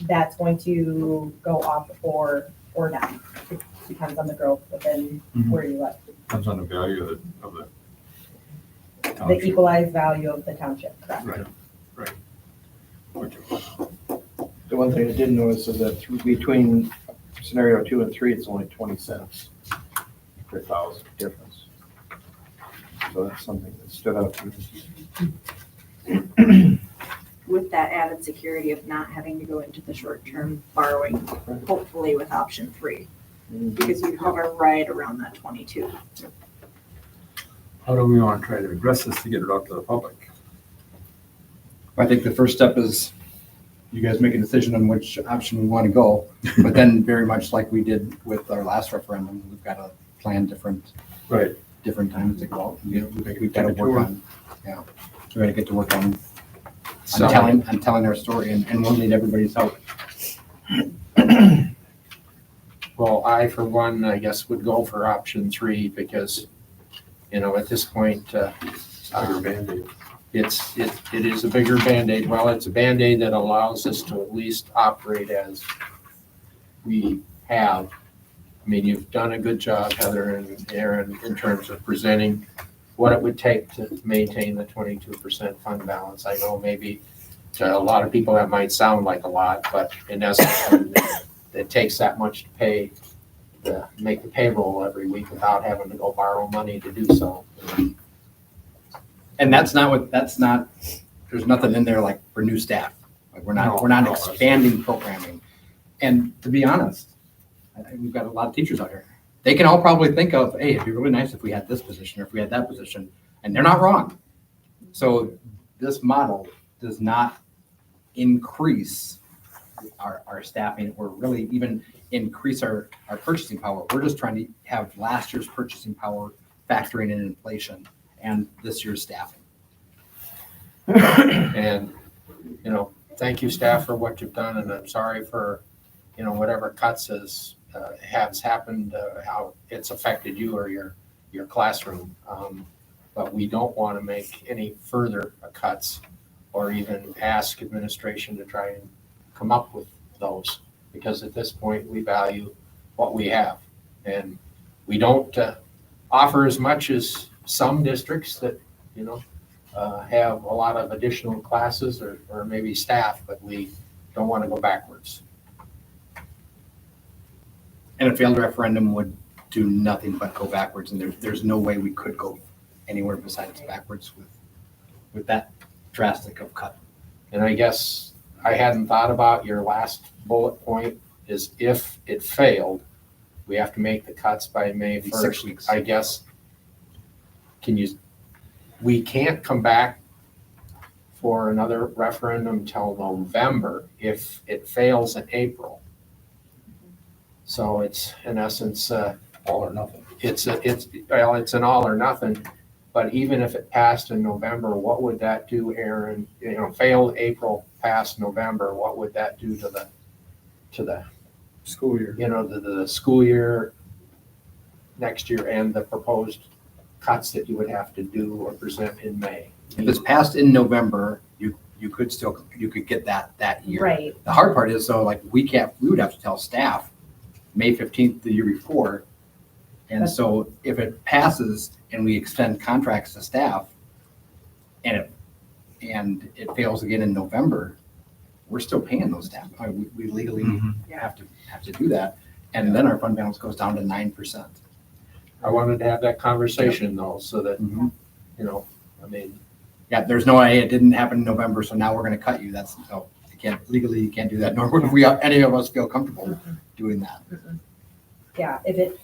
that's going to go up or down. It depends on the growth within where you live. Depends on the value of the The township. equalized value of the township, correct? Right. The one thing I did notice is that between scenario 2 and 3, it's only 20 cents per thousand difference. So that's something that stood out to me. With that added security of not having to go into the short-term borrowing, hopefully with option 3, because we hover right around that 22. How do we want to try to address this to get it out to the public? I think the first step is you guys make a decision on which option we want to go. But then very much like we did with our last referendum, we've got to plan different times to go out. We've got to work on, we're going to get to work on telling our story and we'll need everybody's help. well, I, for one, I guess would go for option 3 because, at this point, Bigger Band-Aid. it is a bigger Band-Aid. Well, it's a Band-Aid that allows us to at least operate as we have. I mean, you've done a good job, Heather and Aaron, in terms of presenting what it would take to maintain the 22% fund balance. I know maybe To a lot of people, that might sound like a lot, but in essence, it takes that much to pay, to make the payroll every week without having to go borrow money to do so. And that's not, there's nothing in there like for new staff. Like we're not No. expanding programming. And to be honest, we've got a lot of teachers out here. They can all probably think of, hey, it'd be really nice if we had this position or if we had that position, and they're not wrong. So this model does not increase our staffing or really even increase our purchasing power. We're just trying to have last year's purchasing power factoring in inflation and this year's staffing. And, thank you, staff, for what you've done, and I'm sorry for, whatever cuts has happened, how it's affected you or your classroom. But we don't want to make any further cuts or even ask administration to try and come up with those, because at this point, we value what we have. And we don't offer as much as some districts that, have a lot of additional classes or maybe staff, but we don't want to go backwards. And a failed referendum would do nothing but go backwards, and there's no way we could go anywhere besides backwards with that drastic of cut. And I guess I hadn't thought about your last bullet point is if it failed, we have to make the cuts by May 1st. 6 weeks. I guess, we can't come back for another referendum till November if it fails in April. So it's, in essence, All or nothing. it's an all or nothing. But even if it passed in November, what would that do, Aaron? Failed April, passed November, what would that do to the School year. the school year next year and the proposed cuts that you would have to do or present in May? If it's passed in November, you could get that year. Right. The hard part is though, like we would have to tell staff May 15th the year before. And so if it passes and we extend contracts to staff and it fails again in November, we're still paying those staff. We legally have to do that. And then our fund balance goes down to 9%. I wanted to have that conversation though, so that, Yeah, there's no way it didn't happen in November, so now we're gonna cut you. That's, no, legally you can't do that, nor would any of us feel comfortable doing that. Yeah, if it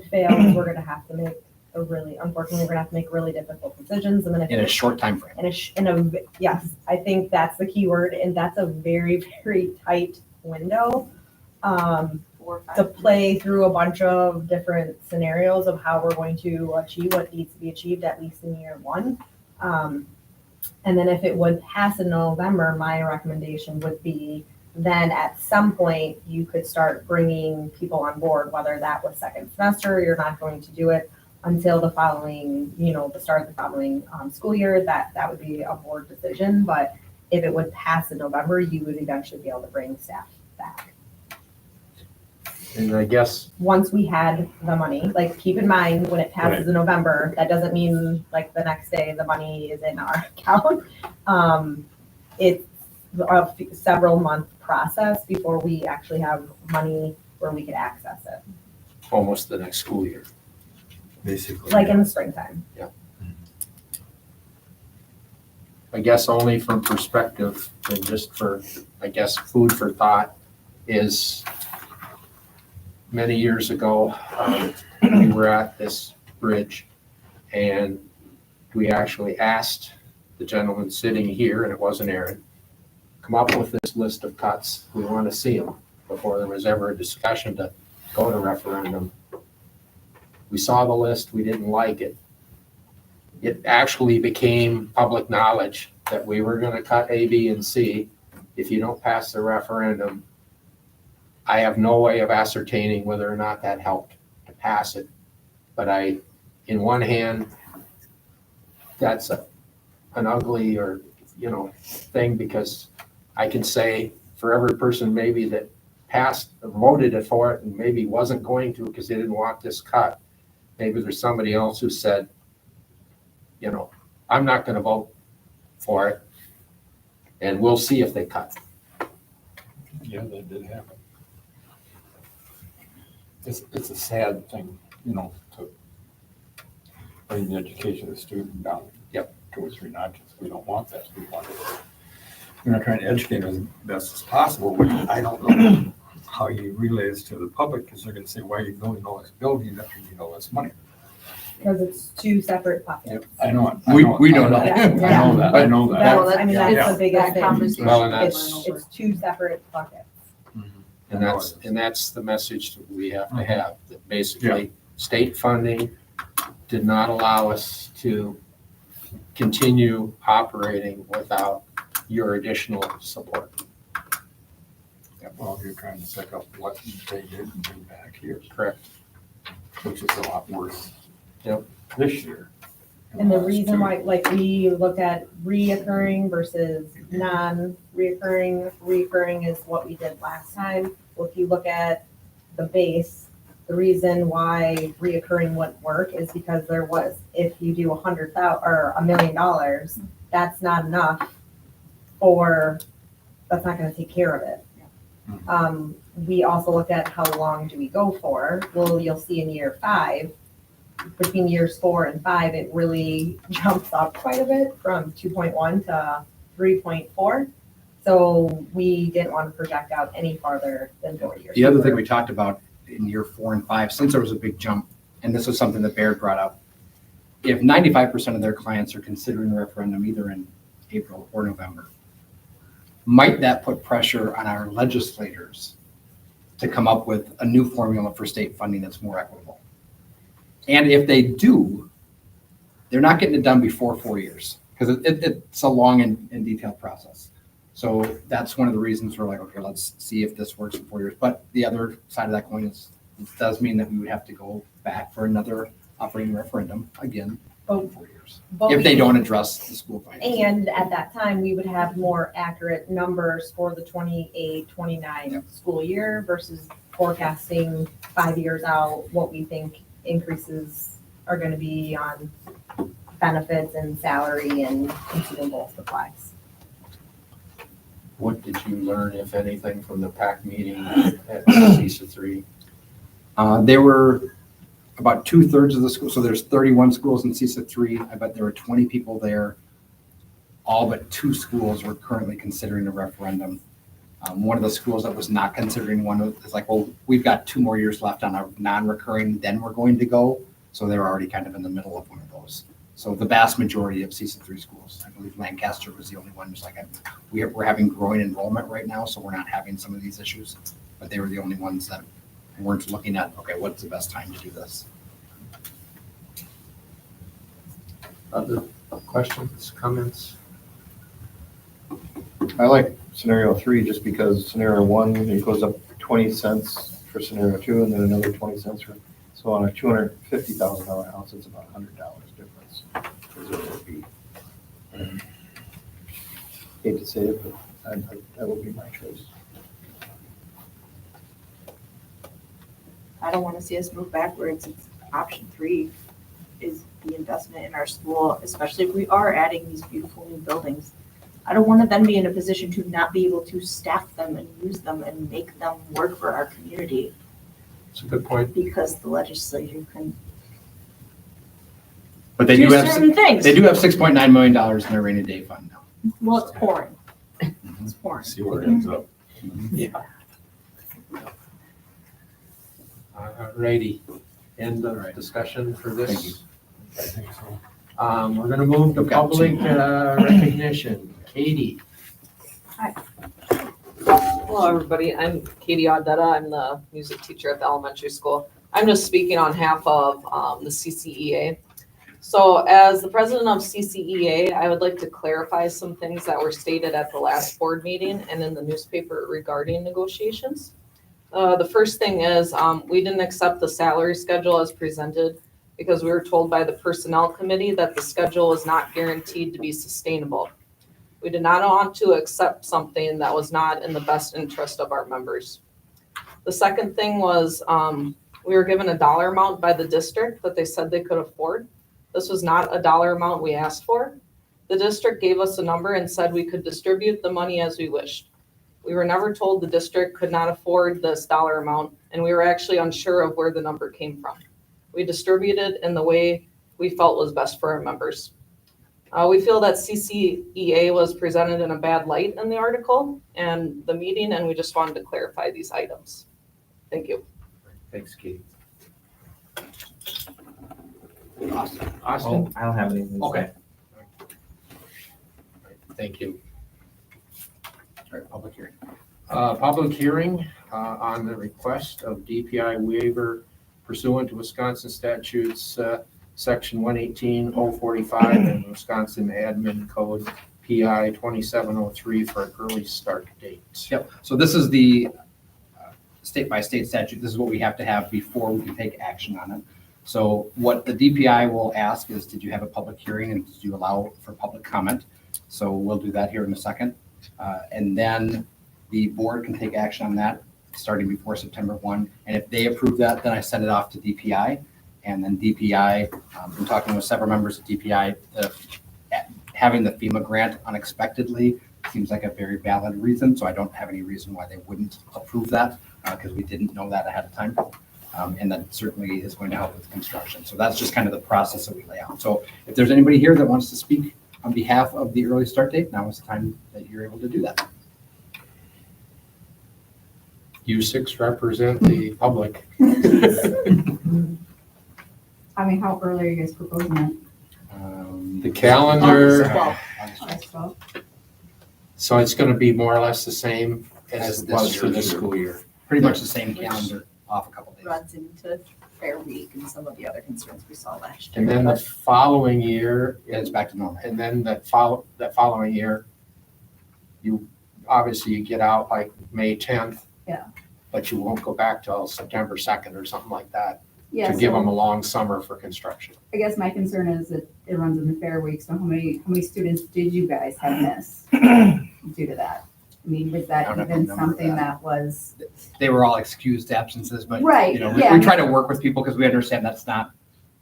fails, we're gonna have to make unfortunately, we're gonna have to make really difficult decisions, and then In a short time frame. yes, I think that's the key word, and that's a very, very tight window. 4 or 5 To play through a bunch of different scenarios of how we're going to achieve what needs to be achieved at least in year one. And then if it would pass in November, my recommendation would be then at some point you could start bringing people on board, whether that was second semester, you're not going to do it until the following, the start of the following school year, that would be a board decision. But if it would pass in November, you would eventually be able to bring staff back. and I guess, Once we had the money, like keep in mind, when it passes in November, that doesn't mean like the next day the money is in our account. It's a several month process before we actually have money where we could access it, almost the next school year. Basically. like in the springtime. I guess only from perspective and just for, I guess, food for thought is many years ago, we were at this bridge and we actually asked the gentleman sitting here, and it wasn't Aaron, come up with this list of cuts. We want to see them before there was ever a discussion to go to referendum. We saw the list, we didn't like it. It actually became public knowledge that we were going to cut A, B, and C. If you don't pass the referendum, I have no way of ascertaining whether or not that helped to pass it. But in one hand, that's an ugly thing, because I can say for every person maybe that passed, voted for it and maybe wasn't going to because they didn't want this cut, maybe there's somebody else who said, I'm not going to vote for it. And we'll see if they cut. Yeah, that did happen. It's a sad thing, to bring the education of the student down. Yep. 2 or 3 notches. We don't want that. We're not trying to educate them as best as possible, but I don't know how you relay this to the public, because they're gonna say, why are you building all this building after you need all this money? Because it's two separate buckets. I know it. We don't know. Yeah. I know that, I know that. That's, I mean, that's Yeah. the biggest That thing. conversation. Well, and It's two separate buckets. And that's the message that we have to have, that basically state funding did not allow us to continue operating without your additional support. Yeah, well, you're trying to pick up what they did and bring back here, Correct. which is a lot worse. Yep. This year. And the reason why, like, we looked at reoccurring versus non-reoccurring, reoccurring is what we did last time. Well, if you look at the base, the reason why reoccurring wouldn't work is because there was, if you do $100,000 or $1 million, that's not enough that's not gonna take care of it. We also looked at how long do we go for? Well, you'll see in year 5, between years 4 and 5, it really jumps up quite a bit from 2.1 to 3.4. So we didn't want to project out any farther than 4 years. The other thing we talked about in year 4 and 5, since there was a big jump, and this was something that Baird brought up, if 95% of their clients are considering a referendum either in April or November, might that put pressure on our legislators to come up with a new formula for state funding that's more equitable? And if they do, they're not getting it done before 4 years, because it's a long and detailed process. So that's one of the reasons we're like, okay, let's see if this works in 4 years. But the other side of that coin is, it does mean that we would have to go back for another operating referendum again in 4 years, if they don't address the school finance. And at that time, we would have more accurate numbers for the 28-29 school year versus forecasting 5 years out what we think increases are going to be on benefits and salary and consumable supplies. What did you learn, if anything, from the PAC meeting at CESA 3? There were about 2/3 of the school, so there's 31 schools in CESA 3. I bet there were 20 people there. All but 2 schools were currently considering a referendum. One of the schools that was not considering one is like, well, we've got 2 more years left on our non-recurring, then we're going to go. So they're already kind of in the middle of one of those. So the vast majority of CESA 3 schools, I believe Lancaster was the only one who's like, we're having growing enrollment right now, so we're not having some of these issues. But they were the only ones that weren't looking at, okay, what's the best time to do this? Other questions, comments? I like scenario 3 just because scenario 1, it goes up 20 cents for scenario 2 and then another 20 cents for, so on a $250,000 house, it's about $100 difference. Is what it would be. And hate to say it, but that would be my choice. I don't want to see us move backwards. It's option 3 is the investment in our school, especially if we are adding these beautiful new buildings. I don't want to then be in a position to not be able to staff them and use them and make them work for our community It's a good point. because the legislature can But they do do have, certain things. they do have $6.9 million in their rainy day fund now. Well, it's pouring. It's pouring. See where it ends up. Alrighty, end of discussion for this. Thank you. I think so. We're gonna move to We've got public recognition. Katie. Hello, everybody. I'm Katie Audetta. I'm the music teacher at the elementary school. I'm just speaking on behalf of the CCEA. So as the president of CCEA, I would like to clarify some things that were stated at the last board meeting and in the newspaper regarding negotiations. The first thing is we didn't accept the salary schedule as presented because we were told by the personnel committee that the schedule is not guaranteed to be sustainable. We did not want to accept something that was not in the best interest of our members. The second thing was we were given a dollar amount by the district that they said they could afford. This was not a dollar amount we asked for. The district gave us a number and said we could distribute the money as we wished. We were never told the district could not afford this dollar amount, and we were actually unsure of where the number came from. We distributed in the way we felt was best for our members. We feel that CCEA was presented in a bad light in the article and the meeting, and we just wanted to clarify these items. Thank you. Thanks, Katie. Austin. Austin? I don't have anything to Okay. say. Thank you. All right, public hearing. Public hearing on the request of DPI waiver pursuant to Wisconsin statutes, section 118.045 and Wisconsin Admin Code PI 2703 for an early start date. Yep, so this is the state by state statute. This is what we have to have before we can take action on it. So what the DPI will ask is, did you have a public hearing and did you allow for public comment? So we'll do that here in a second. And then the board can take action on that starting before September 1. And if they approve that, then I send it off to DPI. And then DPI, I'm talking with several members of DPI, having the FEMA grant unexpectedly seems like a very valid reason. So I don't have any reason why they wouldn't approve that because we didn't know that ahead of time. And that certainly is going to help with construction. So that's just kind of the process that we lay out. So if there's anybody here that wants to speak on behalf of the early start date, now is the time that you're able to do that. You six represent the public. I mean, how early are you guys proposing it? The calendar, August 12th. so it's going to be more or less the same As as it this was for year. this school year. Pretty much the same calendar, off a couple days. Runs into Fair Week and some of the other concerns we saw last year. And then the following year, Yeah, it's back to normal. and then that following year, you get out like May 10th. Yeah. But you won't go back till September 2nd or something like that, Yeah, to give them so a long summer for construction. I guess my concern is that it runs in the fair week, so how many students did you guys have miss due to that? I mean, was I that don't have a even number of something that. that was, They were all excused absences, but Right, you know, yeah. we try to work with people because we understand that's not.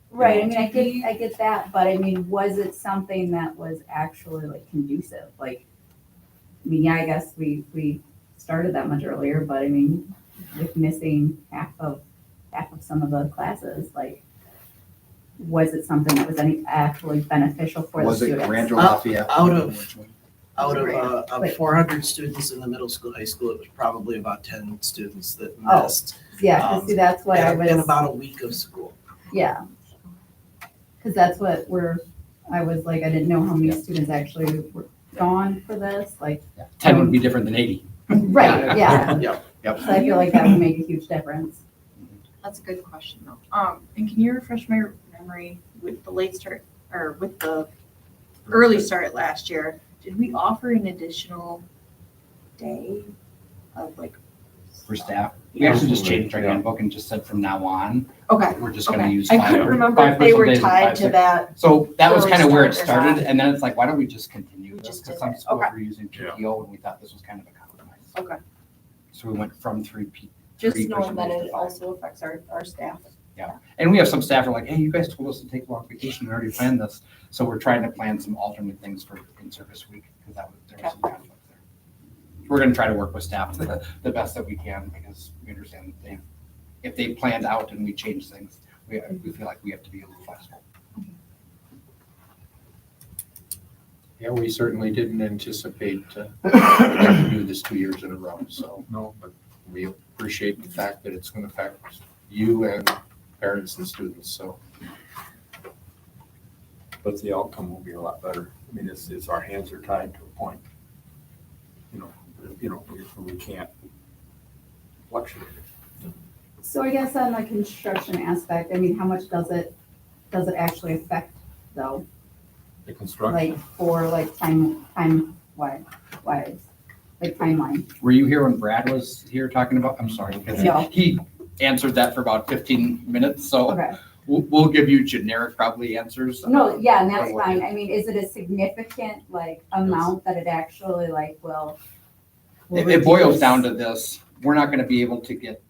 right, I mean, I get that, but I mean, was it something that was actually like conducive? Like, I mean, yeah, I guess we started that much earlier, but I mean, with missing half of some of the classes, like, was it something that was actually beneficial for the Was it students? Grandeur Lafayette? Out of Right. 400 students in the middle school, high school, it was probably about 10 students that Oh, missed. Yeah, 'cause see, that's what I In was, about a week of school. yeah. Cause that's what I was like, I didn't know how many students actually were gone for this, like, 10 would be different than 80. right, yeah. Yep. So I feel like that would make a huge difference. That's a good question though. And can you refresh my memory with the late start or with the early start last year? Did we offer an additional day of like? For staff. We actually just changed our handbook and just said from now on, Okay, we're just gonna okay. use I five. couldn't remember if they personal were days and tied 5 to sick. that. So that was early kind of where it start or started, not. and then it's like, why don't we just continue this? Just Because did some it. schools Okay. were using PTO, and we thought this was kind of a compromise. Okay. So we went from Just three knowing that personal days to it 5. also affects our staff. And we have some staff are like, hey, you guys told us to take a long vacation and already planned this. So we're trying to plan some alternate things for in-service week, because there was some conflict there. We're gonna try to work with staff the best that we can, because we understand that if they planned out and we change things, we feel like we have to be a little flexible. Yeah, we certainly didn't anticipate to do this 2 years in a row, so. No, but We appreciate the fact that it's going to affect you and parents and students, so. but the outcome will be a lot better. I mean, it's our hands are tied to a point. We can't fluctuate it. So I guess on the construction aspect, I mean, how much does it actually affect though? The construction, Like for like wise, like timeline? Were you here when Brad was here talking about, I'm sorry, because No. he answered that for about 15 minutes, so Okay. we'll give you generic probably answers. No, yeah, and that's fine. I mean, is it a significant like amount that it actually like will? It boils down to this, we're not gonna be able to get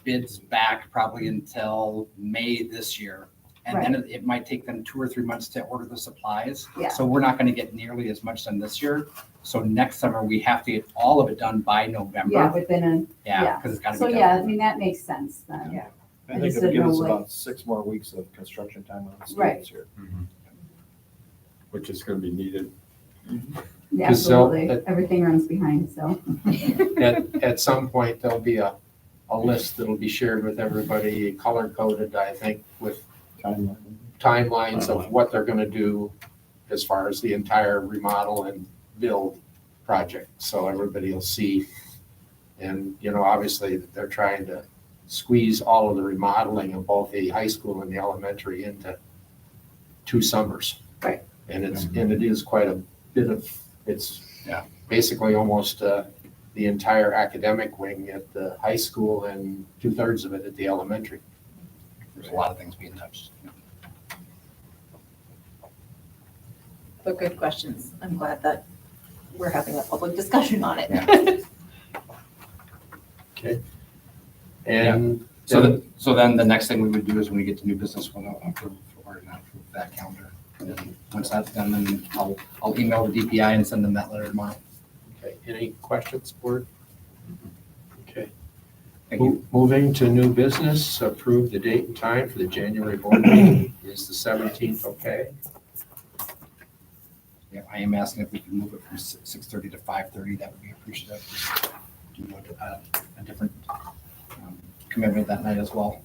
bids back probably until May this year And then it might take them 2 or 3 months to order the supplies. Yeah. So we're not gonna get nearly as much done this year. So next summer, we have to get all of it done by Yeah, November. within Yeah, yeah. because it's gotta so be yeah, I done. mean, that makes sense then. Yeah. I I think just it'll didn't give us know, like- about 6 more weeks of construction time on the Right. streets here. Which is gonna be needed. Yeah, 'Cause they'll- absolutely. Everything runs behind, so. At some point, there'll be a list that'll be shared with everybody, color coded, I think, with Timeline. timelines of what they're gonna do as far as the entire remodel and build project, so everybody will see. And, obviously, they're trying to squeeze all of the remodeling of both the high school and the elementary into 2 summers. Right. And it is quite a bit of, it's Yeah. basically almost the entire academic wing at the high school and 2/3 of it at the elementary. There's a lot of things being touched. But good questions. I'm glad that we're having a public discussion on it. And So then the next thing we would do is when we get to new business, we'll approve or not approve that calendar. And then once that's done, then I'll email the DPI and send them that letter tomorrow. Okay, any questions, board? Okay. Thank you. Moving to new business, approve the date and time for the January board meeting. Is the 17th okay? Yeah, I am asking if we can move it from 6:30 to 5:30, that would be appreciative. Do you want a different commitment that night as well?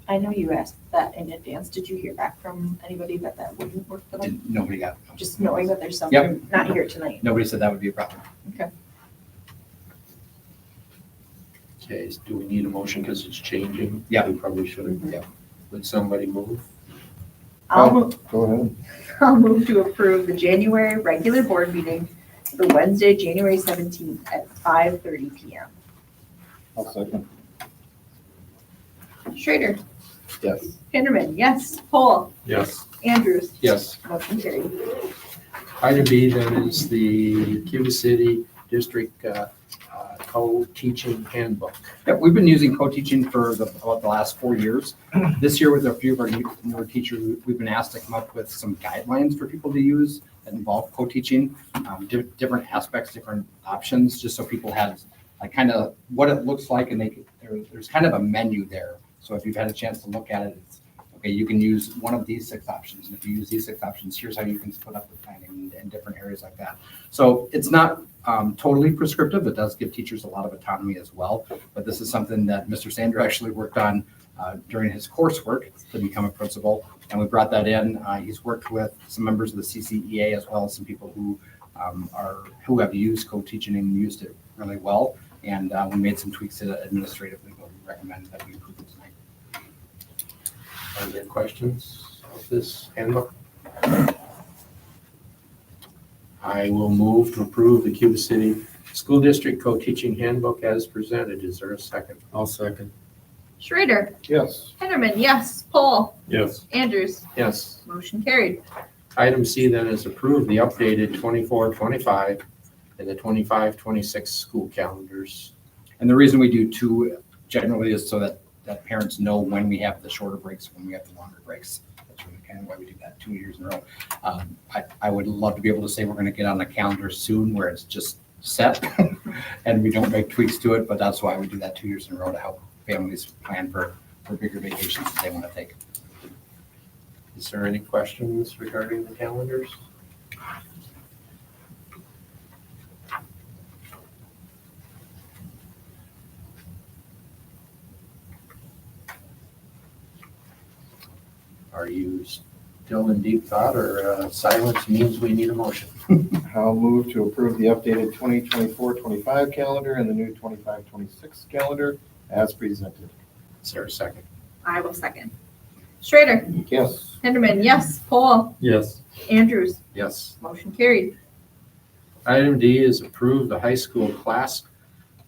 I know you asked that in advance. Did you hear back from anybody that wouldn't work for them? Nobody got, Just knowing that there's something not here tonight. nobody said that would be a problem. Okay, do we need a motion because it's changing? Yeah. We probably should have. Yeah. Would somebody move? Go ahead. I'll move to approve the January regular board meeting for Wednesday, January 17th at 5:30 PM. I'll second. Schrader, Yes. Hinderman, yes. Pohl, Yes. Andrews, Yes. motion carried. Item B then is the Cuba City District Co-Teaching Handbook. Yeah, we've been using co-teaching for about the last 4 years. This year with a few of our newer teachers, we've been asked to come up with some guidelines for people to use that involve co-teaching, different aspects, different options, just so people have like kind of what it looks like, and there's kind of a menu there. So if you've had a chance to look at it, it's, okay, you can use one of these 6 options. And if you use these 6 options, here's how you can split up the planning and different areas like that. So it's not totally prescriptive. It does give teachers a lot of autonomy as well. But this is something that Mr. Sander actually worked on during his coursework to become a principal. And we brought that in. He's worked with some members of the CCEA as well as some people who have used co-teaching and used it really well. And we made some tweaks to it administratively, but we recommend that we approve it tonight. Are there questions of this handbook? I will move to approve the Cuba City School District Co-Teaching Handbook as presented. Is there a second? I'll second. Schrader, Yes. Hinderman, yes. Pohl, Yes. Andrews, Yes. motion carried. Item C then is approve the updated 24-25 and the 25-26 school calendars. And the reason we do 2 generally is so that parents know when we have the shorter breaks, when we have the longer breaks. That's really kind of why we do that 2 years in a row. I would love to be able to say we're going to get on the calendar soon where it's just set and we don't make tweaks to it, but that's why we do that 2 years in a row to help families plan for bigger vacations that they want to take. Is there any questions regarding the calendars? Are you still in deep thought, or silence means we need a motion? I'll move to approve the updated 2024-25 calendar and the new 25-26 calendar as presented. Is there a second? I will second. Schrader, Yes. Hinderman, yes. Pohl, Yes. Andrews, Yes. motion carried. Item D is approve the high school class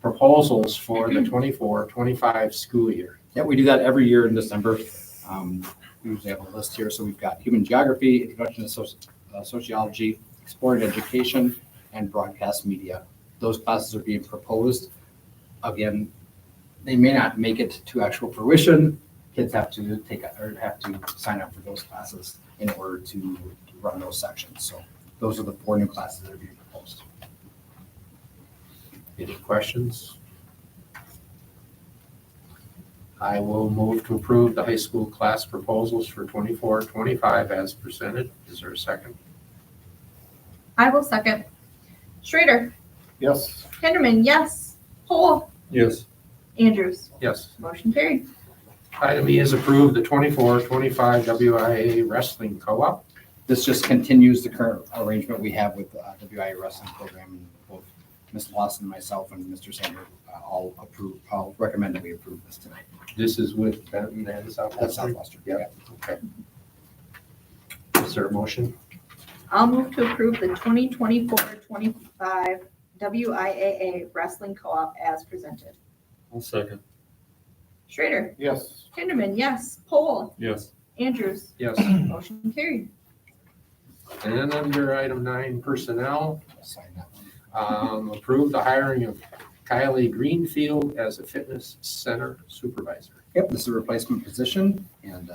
proposals for the 24-25 school year. Yeah, we do that every year in December. We usually have a list here. So we've got human geography, introduction to sociology, exploring education, and broadcast media. Those classes are being proposed. Again, they may not make it to actual fruition, kids have to sign up for those classes in order to run those sections. So those are the 4 new classes that are being proposed. Any questions? I will move to approve the high school class proposals for 24-25 as presented. Is there a second? I will second. Schrader, Yes. Hinderman, yes. Poole, Yes. Andrews, Yes. motion carried. Item E is approved the 24-25 WIA Wrestling Co-op. This just continues the current arrangement we have with WIA Wrestling Program. Both Ms. Lawson, myself, and Mr. Sander I'll recommend that we approve this tonight. This is with Benton and That's Southwestern. Southwestern. Yep. Okay. Is there a motion? I'll move to approve the 2024-25 WIAA Wrestling Co-op as presented. I'll second. Schrader, Yes. Hinderman, yes. Poole, Yes. Andrews, Yes. motion carried. And then under item 9, personnel, I'll sign that one. approve the hiring of Kylie Greenfield as a fitness center supervisor. Yep, this is a replacement position, and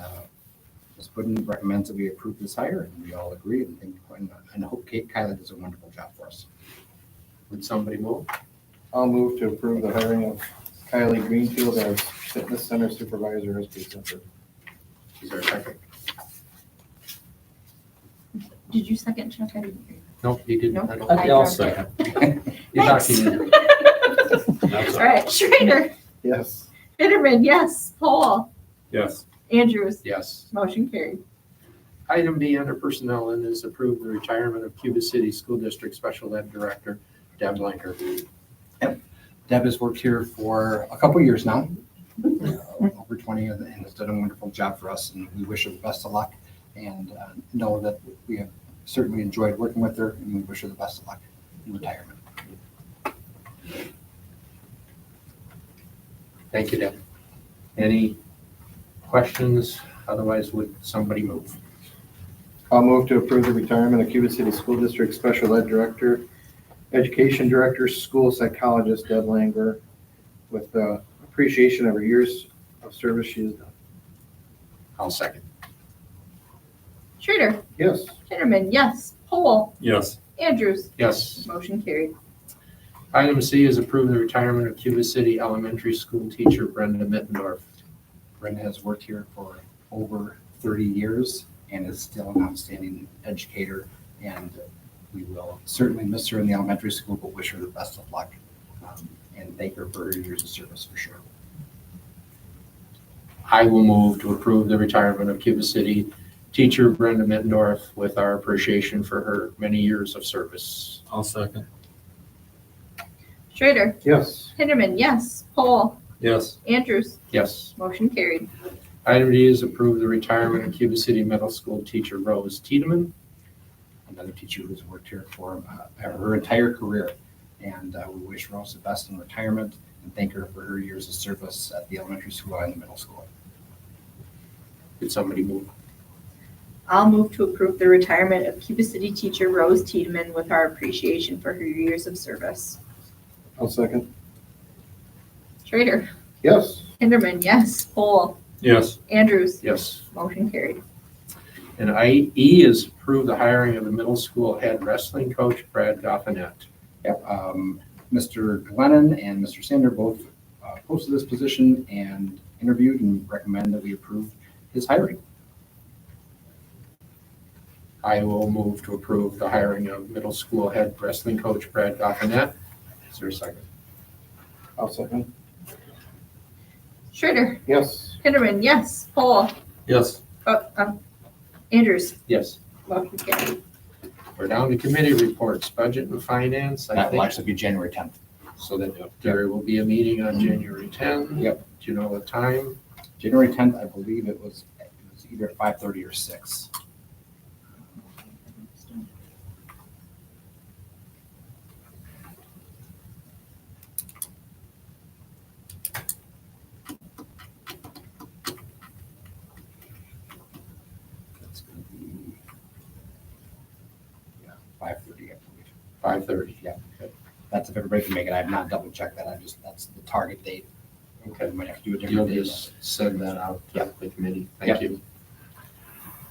Ms. Wooden recommends that we approve this hire, and we all agree, and think, and hope Kylie does a wonderful job for us. Would somebody move? I'll move to approve the hiring of Kylie Greenfield as fitness center supervisor as presented. Is there a second? Did you second, Chuck? I didn't hear you. Nope, you didn't. Nope. I don't- I I'll dropped second. You're Thanks. talking. That's All right, Schrader, Yes. Hinderman, yes. Poole, Yes. Andrews, Yes. motion carried. Item B under personnel and is approve the retirement of Cuba City School District Special Ed Director Deb Blanker. Deb has worked here for a couple years now, over 20, and has done a wonderful job for us, and we wish her the best of luck, and know that we have certainly enjoyed working with her, and we wish her the best of luck in retirement. Thank you, Deb. Any questions? Otherwise, would somebody move? I'll move to approve the retirement of Cuba City School District Special Ed Director, Education Director, School Psychologist Deb Langer, with appreciation of her years of service she has done. I'll second. Schrader, Yes. Hinderman, yes. Poole, Yes. Andrews, Yes. motion carried. Item C is approve the retirement of Cuba City Elementary School teacher Brenda Mittendorf. Brenda has worked here for over 30 years and is still an outstanding educator, and we will certainly miss her in the elementary school, but wish her the best of luck, and thank her for her years of service for sure. I will move to approve the retirement of Cuba City teacher Brenda Mittendorf with our appreciation for her many years of service. I'll second. Schrader, Yes. Hinderman, yes. Poole, Yes. Andrews, Yes. motion carried. Item D is approve the retirement of Cuba City Middle School teacher Rose Tiedemann. Another teacher who's worked here for her entire career, and we wish Rose the best in retirement and thank her for her years of service at the elementary school and the middle school. Could somebody move? I'll move to approve the retirement of Cuba City teacher Rose Tiedemann with our appreciation for her years of service. I'll second. Schrader, Yes. Hinderman, yes. Poole, Yes. Andrews, Yes. motion carried. And E is approve the hiring of the middle school head wrestling coach Brad Goffinette. Yep, Mr. Glennon and Mr. Sander both posted this position and interviewed and recommend that we approve his hiring. I will move to approve the hiring of middle school head wrestling coach Brad Goffinette. Is there a second? I'll second. Schrader, Yes. Hinderman, yes. Poole, Yes. Andrews, Yes. motion carried. We're down to committee reports, budget and finance. I That will think actually be January 10th. so that there will be a meeting on January 10th. Yep. Do you know what time? January 10th, I believe it was either 5:30 or 6. That's going to be 5:30, I believe. 5:30. Yeah, that's if everybody can make it. I have not double checked that. That's the target date Okay. We might have to do a You'll different day. just send that out to Yep. the committee. Yep. Thank you.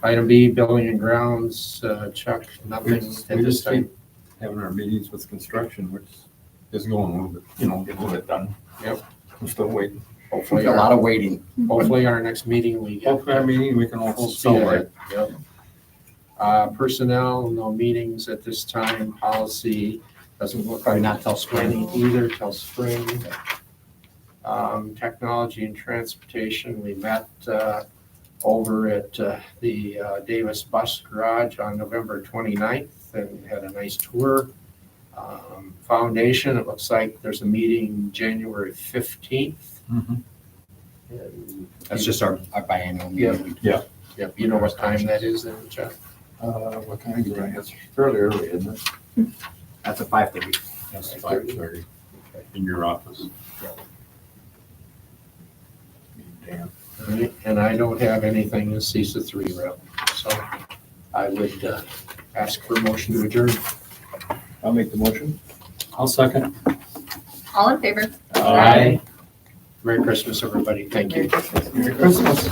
Item B, building and grounds, Chuck, nothing at We this just time. keep having our meetings with construction, which is going a little bit, getting a little bit done. Yep. I'm still waiting. Hopefully, A lot of waiting. hopefully our next meeting we get. Hopefully our meeting, we can all Full speed celebrate. ahead. Yep. Personnel, no meetings at this time. Policy doesn't look Probably like not till spring. either till spring. Technology and transportation, we met over at the Davis Bus Garage on November 29th and had a nice tour. Foundation, it looks like there's a meeting January 15th. Mhm. And That's just our biannual meeting. Yep, you know what time that is then, Jeff? What kind of, it's fairly early, isn't it? That's a 5:30. 5:30 in your office. Damn. Right, and I don't have anything in CISA 3 rep, so I would ask for a motion to adjourn. I'll make the motion. I'll second. All in favor? Aye. Merry Christmas, everybody. Thank you. Merry Christmas.